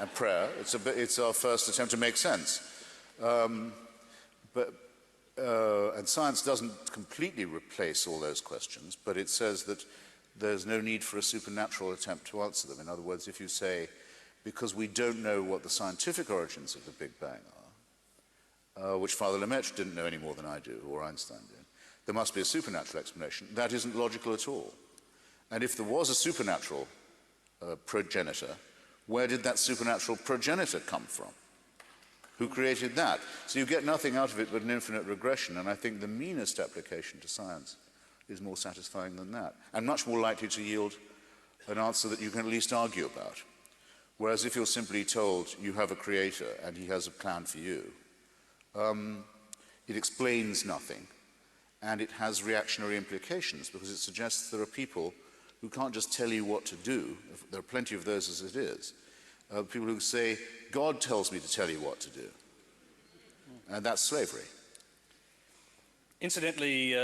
[SPEAKER 3] And prayer. It's our first attempt to make sense. And science doesn't completely replace all those questions, but it says that there's no need for a supernatural attempt to answer them. In other words, if you say, because we don't know what the scientific origins of the Big Bang are, which Father Lemaitre didn't know any more than I do, or Einstein did, there must be a supernatural explanation. That isn't logical at all. And if there was a supernatural progenitor, where did that supernatural progenitor come from? Who created that? So you get nothing out of it but an infinite regression, and I think the meanest application to science is more satisfying than that, and much more likely to yield an answer that you can at least argue about. Whereas if you're simply told you have a creator and he has a plan for you, it explains nothing, and it has reactionary implications, because it suggests there are people who can't just tell you what to do. There are plenty of those as it is. People who say, God tells me to tell you what to do. And that's slavery.
[SPEAKER 2] Incidentally,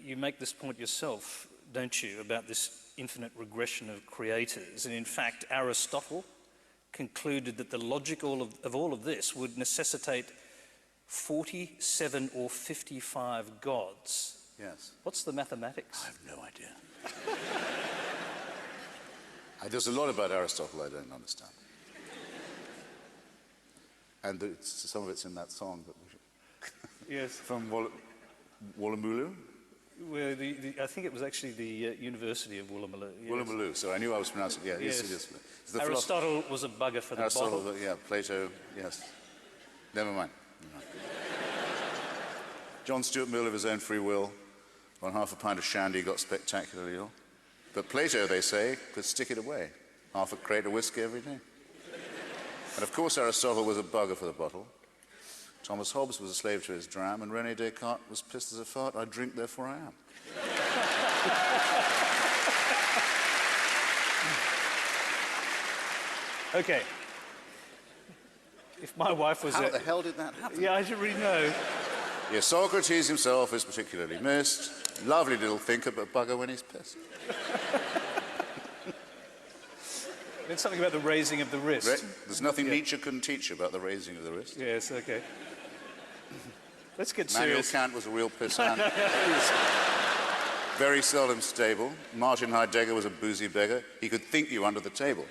[SPEAKER 2] you make this point yourself, don't you, about this infinite regression of creators. And in fact, Aristotle concluded that the logic of all of this would necessitate 47 or 55 gods.
[SPEAKER 3] Yes.
[SPEAKER 2] What's the mathematics?
[SPEAKER 3] I have no idea. There's a lot about Aristotle I don't understand. And some of it's in that song that
[SPEAKER 2] yes.
[SPEAKER 3] From Woolloomooloo?
[SPEAKER 2] Well, I think it was actually the University of Woolloomooloo. Yes.
[SPEAKER 3] Woolloomooloo, so I knew I was pronouncing it. Yeah, yes, it is.
[SPEAKER 2] Aristotle was a bugger for the
[SPEAKER 3] Aristotle,
[SPEAKER 2] bottle.
[SPEAKER 3] yeah, Plato, yes. Never mind. John Stuart Mill, of his own free will, on half a pint of shandy, got spectacularly ill. But Plato, they say, could stick it away. Half a crate of whiskey every day. And of course Aristotle was a bugger for the bottle. Thomas Hobbes was a slave to his dram, and René Descartes was pissed as a fart. I drink, therefore I am.
[SPEAKER 2] Okay. If my wife was
[SPEAKER 3] How the hell did that happen?
[SPEAKER 2] Yeah, I don't really know.
[SPEAKER 3] Yes, Socrates himself is particularly missed. Lovely little thinker, but bugger when he's pissed.
[SPEAKER 2] There's something about the raising of the wrist.
[SPEAKER 3] There's nothing Nietzsche couldn't teach you about the raising of the wrist.
[SPEAKER 2] Yes, okay. Let's get
[SPEAKER 3] Immanuel
[SPEAKER 2] serious.
[SPEAKER 3] Kant was a real pissant. Very seldom stable. Martin Heidegger was a boozy beggar. He could think you under the table.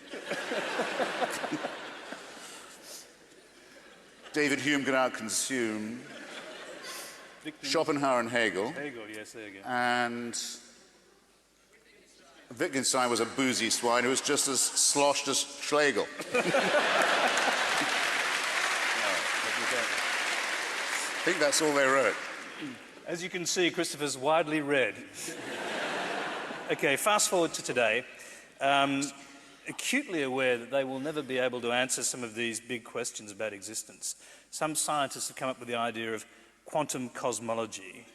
[SPEAKER 3] David Hume could out-consume. Schopenhauer and Hegel.
[SPEAKER 2] Hegel, yes, there you go.
[SPEAKER 3] And Wittgenstein was a boozy swine who was just as sloshed as Schlegel. I think that's all they wrote.
[SPEAKER 2] As you can see, Christopher's widely read. Okay, fast forward to today. Acutely aware that they will never be able to answer some of these big questions about existence, some scientists have come up with the idea of quantum cosmology.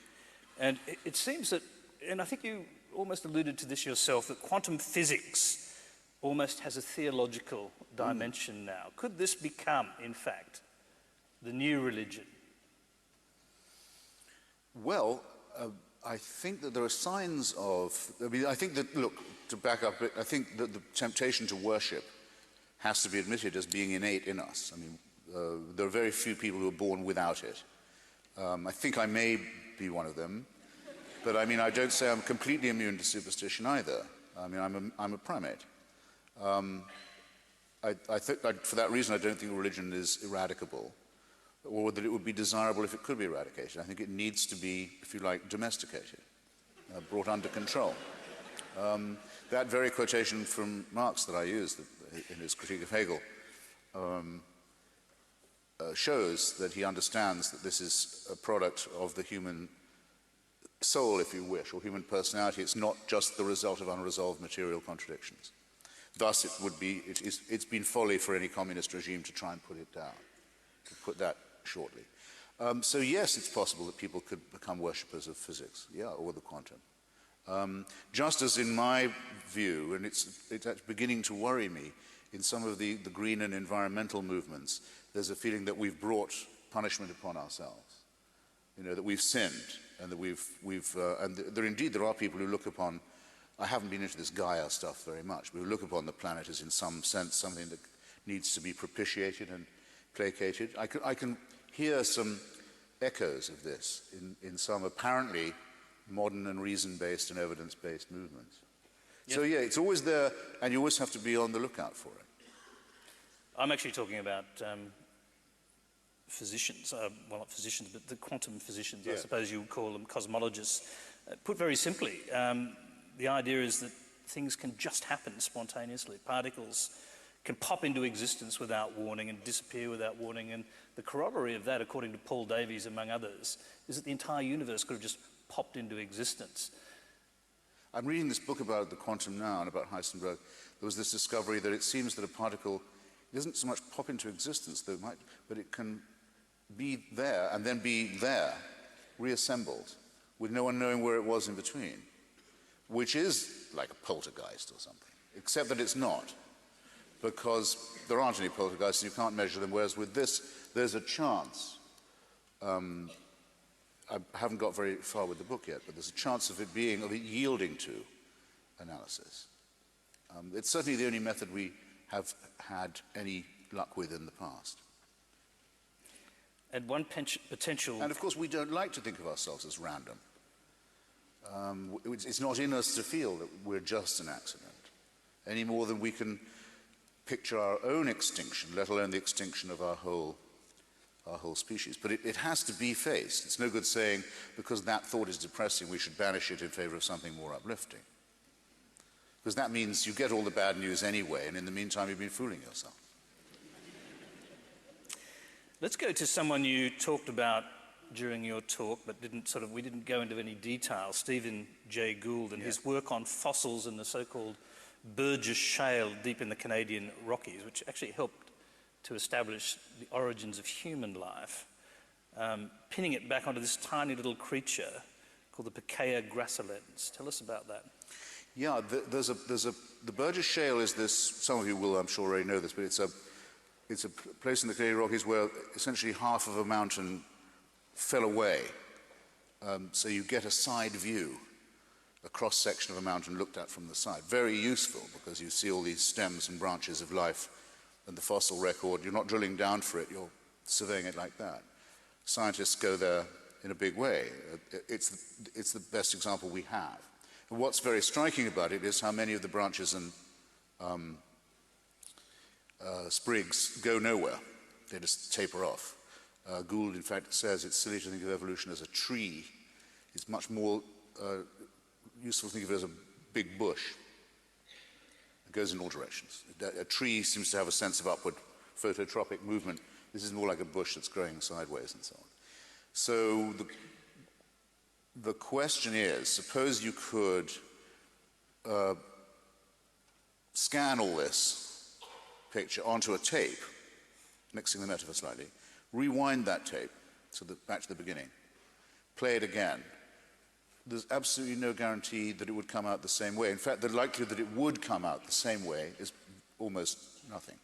[SPEAKER 2] And it seems that, and I think you almost alluded to this yourself, that quantum physics almost has a theological dimension now. Could this become, in fact, the new religion?
[SPEAKER 3] Well, I think that there are signs of, I think that, look, to back up, I think that the temptation to worship has to be admitted as being innate in us. I mean, there are very few people who are born without it. I think I may be one of them, but I mean, I don't say I'm completely immune to superstition either. I mean, I'm a primate. I think for that reason, I don't think religion is eradicable, or that it would be desirable if it could be eradicated. I think it needs to be, if you like, domesticated, brought under control. That very quotation from Marx that I used in his critique of Hegel shows that he understands that this is a product of the human soul, if you wish, or human personality. It's not just the result of unresolved material contradictions. Thus, it's been folly for any communist regime to try and put it down, to put that shortly. So yes, it's possible that people could become worshippers of physics, yeah, or the quantum. Just as in my view, and it's beginning to worry me, in some of the green and environmental movements, there's a feeling that we've brought punishment upon ourselves. You know, that we've sinned, and that there are people who look upon, I haven't been into this Gaia stuff very much, but who look upon the planet as in some sense something that needs to be propitiated and placated. I can hear some echoes of this in some apparently modern and reason-based and evidence-based movements. Yep. So yeah, it's always there, and you always have to be on the lookout for it.
[SPEAKER 2] I'm actually talking about physicians, well, not physicians, but the quantum physicians, yeah. I suppose you would call them cosmologists. Put very simply, the idea is that things can just happen spontaneously. Particles can pop into existence without warning and disappear without warning. And the corollary of that, according to Paul Davies, among others, is that the entire universe could have just popped into existence.
[SPEAKER 3] I'm reading this book about the quantum now and about Heisenberg. There was this discovery that it seems that a particle doesn't so much pop into existence, though it might, but it can be there and then be there, reassembled, with no one knowing where it was in between, which is like a poltergeist or something, except that it's not, because there aren't any poltergeists and you can't measure them, whereas with this, there's a chance. I haven't got very far with the book yet, but there's a chance of it yielding to analysis. It's certainly the only method we have had any luck with in the past.
[SPEAKER 2] And one potential...
[SPEAKER 3] And of course, we don't like to think of ourselves as random. It's not in us to feel that we're just an accident, any more than we can picture our own extinction, let alone the extinction of our whole species. But it has to be faced. It's no good saying, because that thought is depressing, we should banish it in favor of something more uplifting. Because that means you get all the bad news anyway, and in the meantime, you've been fooling yourself.
[SPEAKER 2] Let's go to someone you talked about during your talk, but we didn't go into any detail, Stephen Jay Gould and his work on fossils in the so-called Burgess Shale deep in the Canadian Rockies, which actually helped to establish the origins of human life, pinning it back onto this tiny little creature called the Pikaia gracilens. Tell us about that.
[SPEAKER 3] Yeah, the Burgess Shale is this, some of you will, I'm sure, already know this, but it's a place in the Canadian Rockies where essentially half of a mountain fell away. So you get a side view, a cross-section of a mountain looked at from the side. Very useful, because you see all these stems and branches of life and the fossil record. You're not drilling down for it, you're surveying it like that. Scientists go there in a big way. It's the best example we have. And what's very striking about it is how many of the branches and sprigs go nowhere. They just taper off. Gould, in fact, says it's silly to think of evolution as a tree. It's much more useful to think of it as a big bush. It goes in all directions. A tree seems to have a sense of upward phototropic movement. This is more like a bush that's growing sideways and so on. So the question is, suppose you could scan all this picture onto a tape, mixing the metaphor slightly, rewind that tape, back to the beginning, play it again, there's absolutely no guarantee that it would come out the same way. In fact, the likelihood that it would come out the same way is almost nothing.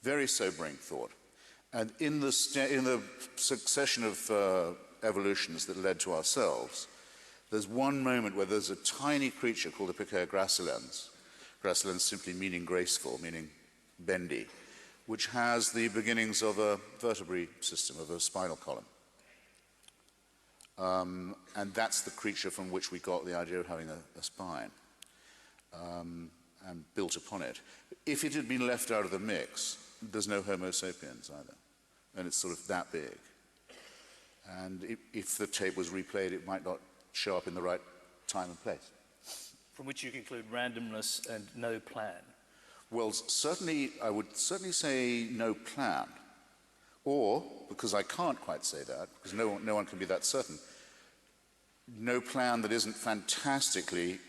[SPEAKER 3] Very sobering thought. And in the succession of evolutions that led to ourselves, there's one moment where there's a tiny creature called a Pichia gracilens, gracilens simply meaning graceful, meaning bendy, which has the beginnings of a vertebrae system, of a spinal column. And that's the creature from which we got the idea of having a spine, and built upon it. If it had been left out of the mix, there's no Homo sapiens either, and it's sort of that big. And if the tape was replayed, it might not show up in the right time and place.
[SPEAKER 2] From which you conclude randomness and no plan.
[SPEAKER 3] Well, certainly, I would certainly say no plan. Or, because I can't quite say that, because no one can be that certain, no plan that isn't fantastically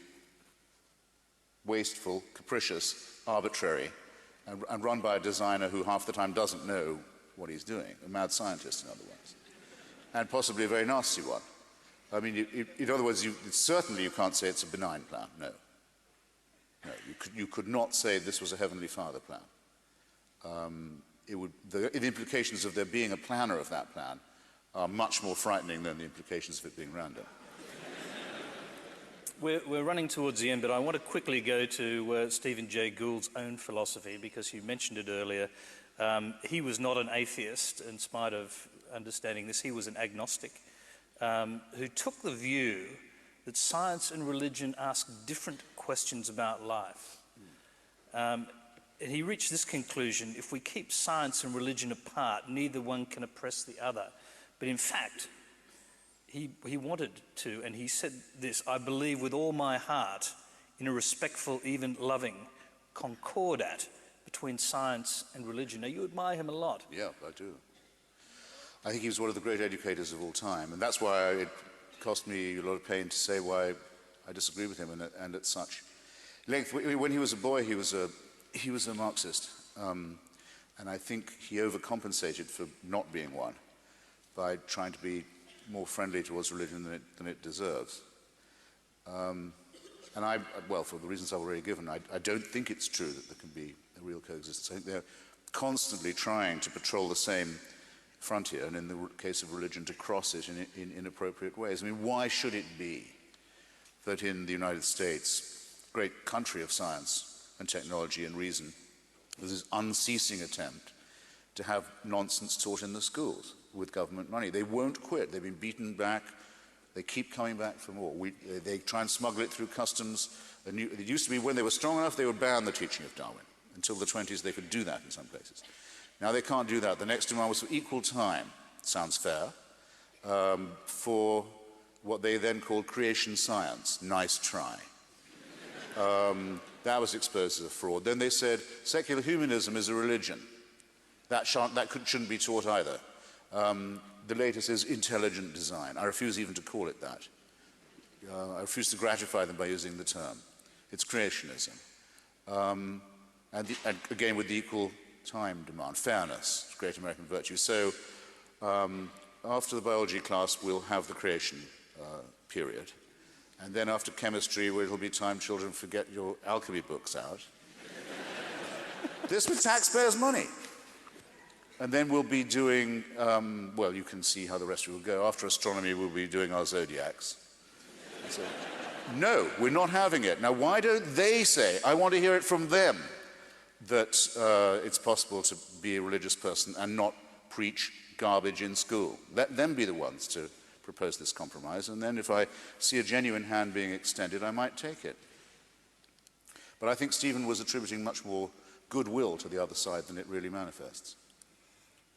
[SPEAKER 3] wasteful, capricious, arbitrary, and run by a designer who half the time doesn't know what he's doing, a mad scientist, in other words, and possibly a very nasty one. I mean, in other words, certainly you can't say it's a benign plan, no. No, you could not say this was a Heavenly Father plan. The implications of there being a planner of that plan are much more frightening than the implications of it being random.
[SPEAKER 2] We're running towards the end, but I want to quickly go to Stephen Jay Gould's own philosophy, because you mentioned it earlier. He was not an atheist, in spite of understanding this. He was an agnostic who took the view that science and religion ask different questions about life. And he reached this conclusion: if we keep science and religion apart, neither one can oppress the other. But in fact, he wanted to, and he said this: I believe with all my heart in a respectful, even loving concordat between science and religion. Now, you admire him a lot.
[SPEAKER 3] Yeah, I do. I think he was one of the great educators of all time, and that's why it cost me a lot of pain to say why I disagree with him, and at such length. When he was a boy, he was a Marxist, and I think he overcompensated for not being one by trying to be more friendly towards religion than it deserves. And well, for the reasons I've already given, I don't think it's true that there can be a real coexistence. I think they're constantly trying to patrol the same frontier, and in the case of religion, to cross it in inappropriate ways. I mean, why should it be that in the United States, great country of science and technology and reason, there's this unceasing attempt to have nonsense taught in the schools with government money? They won't quit. They've been beaten back. They keep coming back for more. They try and smuggle it through customs. It used to be when they were strong enough, they would ban the teaching of Darwin. Until the 20s, they could do that in some places. Now they can't do that. The next demand was for equal time, sounds fair, for what they then called creation science. Nice try. That was exposed as a fraud. Then they said secular humanism is a religion. That shouldn't be taught either. The latest is intelligent design. I refuse even to call it that. I refuse to gratify them by using the term. It's creationism. And again, with the equal time demand, fairness, great American virtue. So after the biology class, we'll have the creation period. And then after chemistry, where it'll be time children forget your alchemy books out. This with taxpayers' money. And then we'll be doing, well, you can see how the rest will go. After astronomy, we'll be doing our zodiacs. So, no, we're not having it. Now, why don't they say, I want to hear it from them, that it's possible to be a religious person and not preach garbage in school? Let them be the ones to propose this compromise, and then if I see a genuine hand being extended, I might take it. But I think Stephen was attributing much more goodwill to the other side than it really manifests.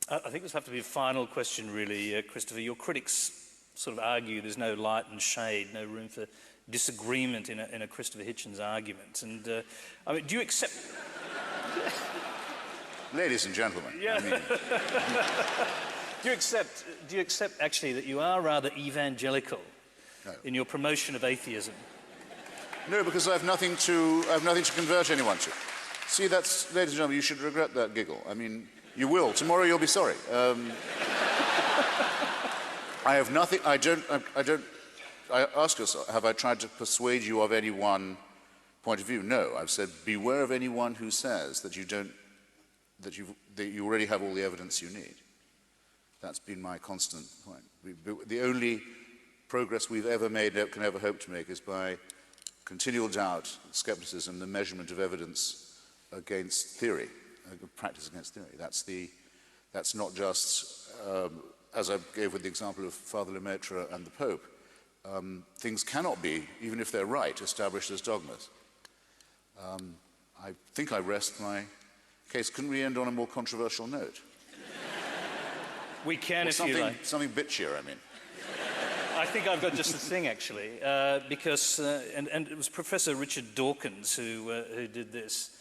[SPEAKER 2] I think this will have to be a final question, really, Christopher. Your critics sort of argue there's no light and shade, no room for disagreement in a Christopher Hitchens argument. And I mean, do you accept...
[SPEAKER 3] Ladies and gentlemen,
[SPEAKER 2] yeah.
[SPEAKER 3] I mean...
[SPEAKER 2] Do you accept actually that you are rather evangelical in your promotion of atheism?
[SPEAKER 3] No, because I have nothing to convert anyone to. See, that's, ladies and gentlemen, you should regret that giggle. I mean, You will. Tomorrow you'll be sorry. I have nothing, I ask yourself, have I tried to persuade you of any one point of view? No, I've said beware of anyone who says that that you already have all the evidence you need. That's been my constant point. The only progress we've ever made, can ever hope to make, is by continual doubt, skepticism, the measurement of evidence against theory, practice against theory. That's not just, as I gave with the example of Father Lemaitre and the Pope, things cannot be, even if they're right, established as dogmas. I think I rest my case. Couldn't we end on a more controversial note?
[SPEAKER 2] We can, if you like.
[SPEAKER 3] Something bitchier, I mean.
[SPEAKER 2] I think I've got just the thing, actually, because, and it was Professor Richard Dawkins who did this,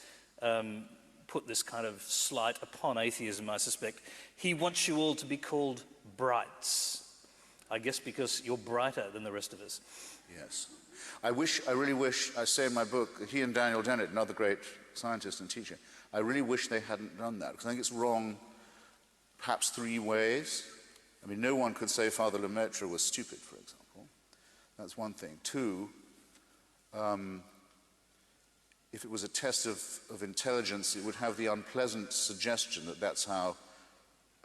[SPEAKER 2] put this kind of slight upon atheism, I suspect. He wants you all to be called brights, I guess because you're brighter than the rest of us.
[SPEAKER 3] Yes. I really wish, I say in my book, he and Daniel Dennett, another great scientist and teacher, I really wish they hadn't done that, because I think it's wrong perhaps 3 ways. I mean, no one could say Father Lemaitre was stupid, for example. That's one thing. 2, if it was a test of intelligence, it would have the unpleasant suggestion that that's how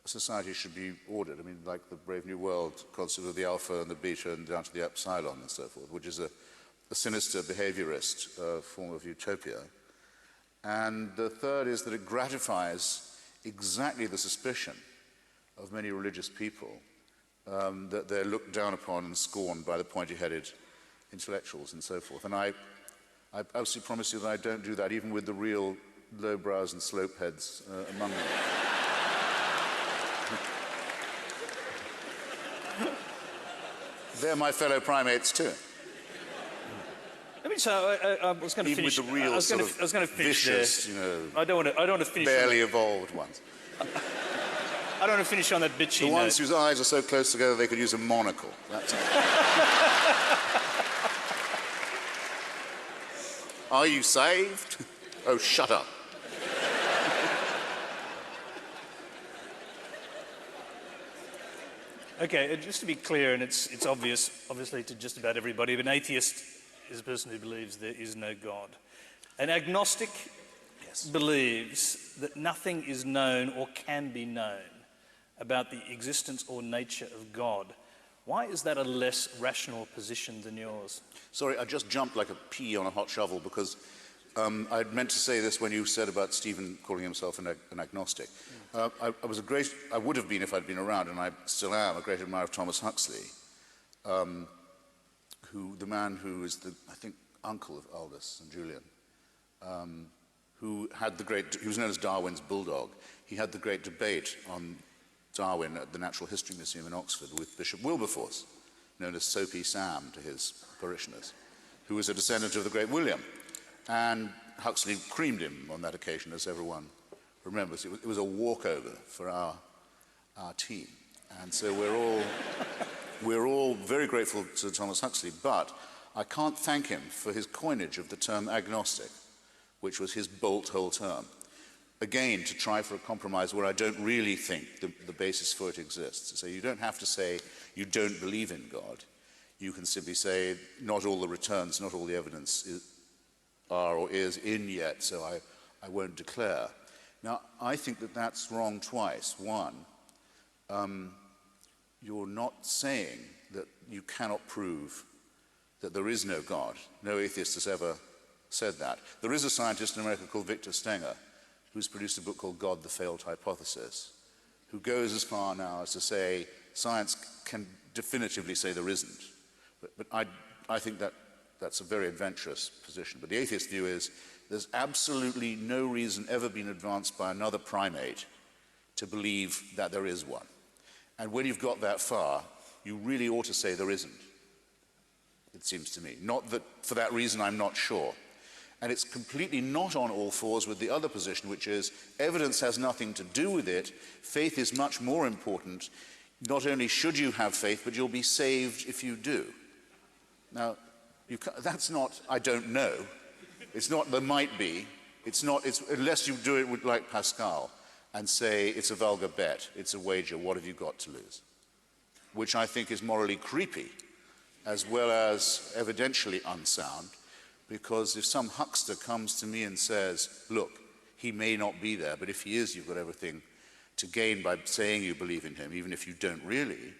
[SPEAKER 3] society should be ordered. I mean, like the Brave New World concept of the alpha and the beta and down to the epsilon and so forth, which is a sinister behaviorist form of utopia. And the third is that it gratifies exactly the suspicion of many religious people that they're looked down upon and scorned by the pointy-headed intellectuals and so forth. And I absolutely promise you that I don't do that, even with the real lowbrows and slopeheads among them. They're my fellow primates too.
[SPEAKER 2] I mean, so I was going to finish.
[SPEAKER 3] Even with the real
[SPEAKER 2] I was going to finish
[SPEAKER 3] vicious,
[SPEAKER 2] there. I don't want to finish.
[SPEAKER 3] Barely evolved ones.
[SPEAKER 2] I don't want to finish on that bitchy
[SPEAKER 3] The ones
[SPEAKER 2] note.
[SPEAKER 3] whose eyes are so close together they could use a monocle. That's it. Are you saved? Oh, shut up.
[SPEAKER 2] Okay, just to be clear, and it's obviously to just about everybody, but an atheist is a person who believes there is no God. An agnostic believes that nothing is known or can be known about the existence or nature of God. Why is that a less rational position than yours? Sorry, I just jumped like a pea on a hot shovel because I'd meant to say this when you said about Stephen calling himself an agnostic. I would have been if I'd been around, and I still am, a great admirer of Thomas Huxley, the man who is I think, uncle of Aldous and Julian, who he was known as Darwin's bulldog. He had the great debate on Darwin at the Natural History Museum in Oxford with Bishop Wilberforce, known as Soapy Sam to his parishioners, who was a descendant of the great William. And Huxley creamed him on that occasion, as everyone remembers. It was a walkover for our team. And so we're all very grateful to Thomas Huxley, but I can't thank him for his coinage of the term agnostic, which was his bolt whole term. Again, to try for a compromise where I don't really think the basis for it exists. So you don't have to say you don't believe in God. You can simply say not all the returns, not all the evidence are or is in yet, so I won't declare. Now, I think that that's wrong twice. One, you're not saying that you cannot prove that there is no God. No atheist has ever said that. There is a scientist in America called Victor Stenger, who's produced a book called God, the Failed Hypothesis, who goes as far now as to say science can definitively say there isn't. But I think that's a very adventurous position. But the atheist view is there's absolutely no reason ever been advanced by another primate to believe that there is one. And when you've got that far, you really ought to say there isn't, it seems to me. Not that for that reason I'm not sure. And it's completely not on all fours with the other position, which is evidence has nothing to do with it. Faith is much more important. Not only should you have faith, but you'll be saved if you do. Now, that's not, I don't know. It's not, there might be. It's not, unless you do it like Pascal.
[SPEAKER 3] and say it's a vulgar bet, it's a wager, what have you got to lose? Which I think is morally creepy, as well as evidentially unsound, because if some huckster comes to me and says, look, he may not be there, but if he is, you've got everything to gain by saying you believe in him, even if you don't really,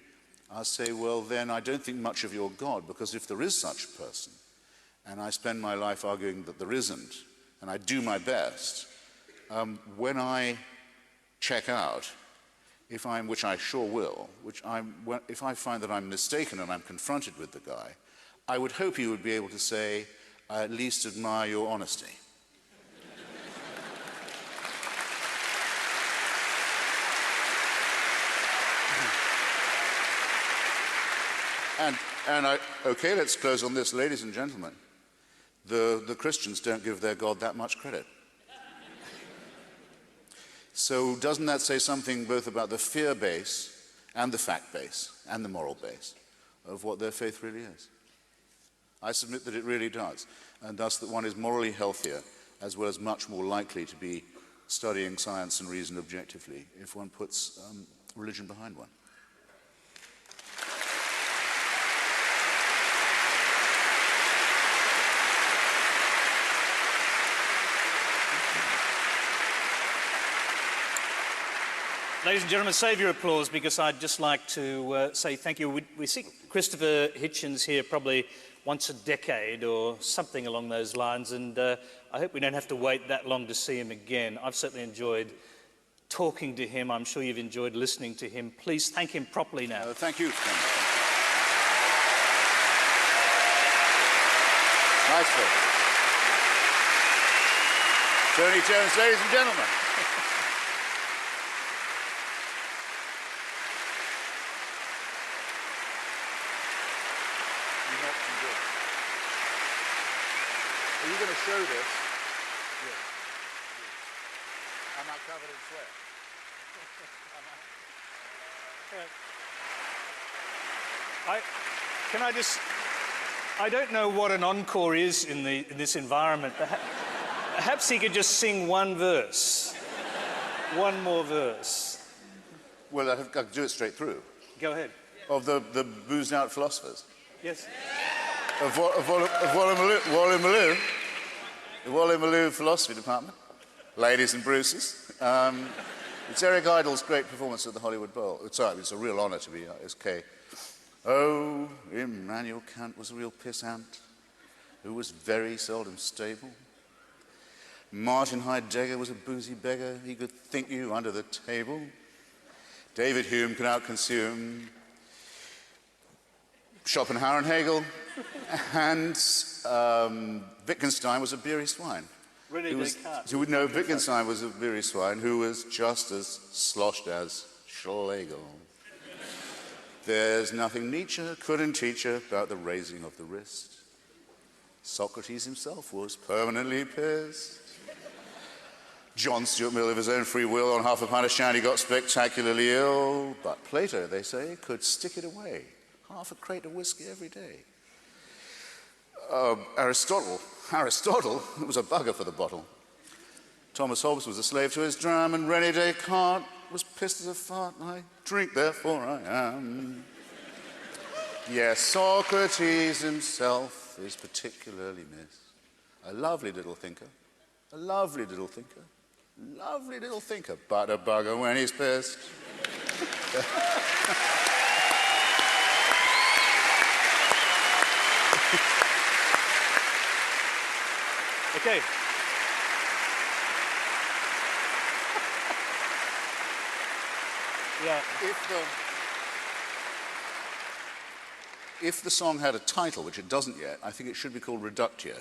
[SPEAKER 3] I'll say, well, then I don't think much of your God, because if there is such a person, and I spend my life arguing that there isn't, and I do my best, when I check out, which I sure will, if I find that I'm mistaken and I'm confronted with the guy, I would hope he would be able to say, I at least admire your honesty. Okay, let's close on this, ladies and gentlemen. The Christians don't give their God that much credit. So doesn't that say something both about the fear base and the fact base and the moral base of what their faith really is? I submit that it really does, and thus that one is morally healthier as well as much more likely to be studying science and reason objectively if one puts religion behind one.
[SPEAKER 2] Ladies and gentlemen, save your applause, because I'd just like to say thank you. We see Christopher Hitchens here probably once a decade or something along those lines, and I hope we don't have to wait that long to see him again. I've certainly enjoyed talking to him. I'm sure you've enjoyed listening to him. Please thank him properly now.
[SPEAKER 3] Thank you. Nicely. Tony Jones, ladies and gentlemen. Are you going to show this? Yes. Am I covered in sweat?
[SPEAKER 2] I don't know what an encore is in this environment. Perhaps he could just sing one verse. One more verse.
[SPEAKER 3] Well, I could do it straight through.
[SPEAKER 2] Go ahead.
[SPEAKER 3] Of the boozed out philosophers.
[SPEAKER 2] Yes.
[SPEAKER 3] Of Wally Malou, the Wally Malou Philosophy Department, ladies and Bruces. It's Eric Idle's great performance at the Hollywood Bowl. It's a real honour to be SK. Oh, Immanuel Kant was a real pissant who was very seldom stable. Martin Heidegger was a boozy beggar. He could think you under the table. David Hume could outconsume Schopenhauer and Hegel. And Wittgenstein was a beery swine.
[SPEAKER 2] Really,
[SPEAKER 3] Wittgenstein was a beery swine who was just as sloshed as Schlegel. There's nothing Nietzsche couldn't teach her about the raising of the wrist. Socrates himself was permanently pissed. John Stuart Mill, of his own free will, on half a pint of shandy got spectacularly ill. But Plato, they say, could stick it away. Half a crate of whiskey every day. Aristotle was a bugger for the bottle. Thomas Hobbes was a slave to his dram, and René Descartes was pissed as a fart. I drink, therefore I am. Yes, Socrates himself is particularly missed. A lovely little thinker, a lovely little thinker, lovely little thinker, but a bugger when he's pissed.
[SPEAKER 2] Okay. Yeah.
[SPEAKER 3] If the song had a title, which it doesn't yet, I think it should be called Reductio.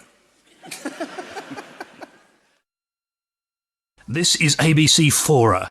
[SPEAKER 1] This is ABC Fora.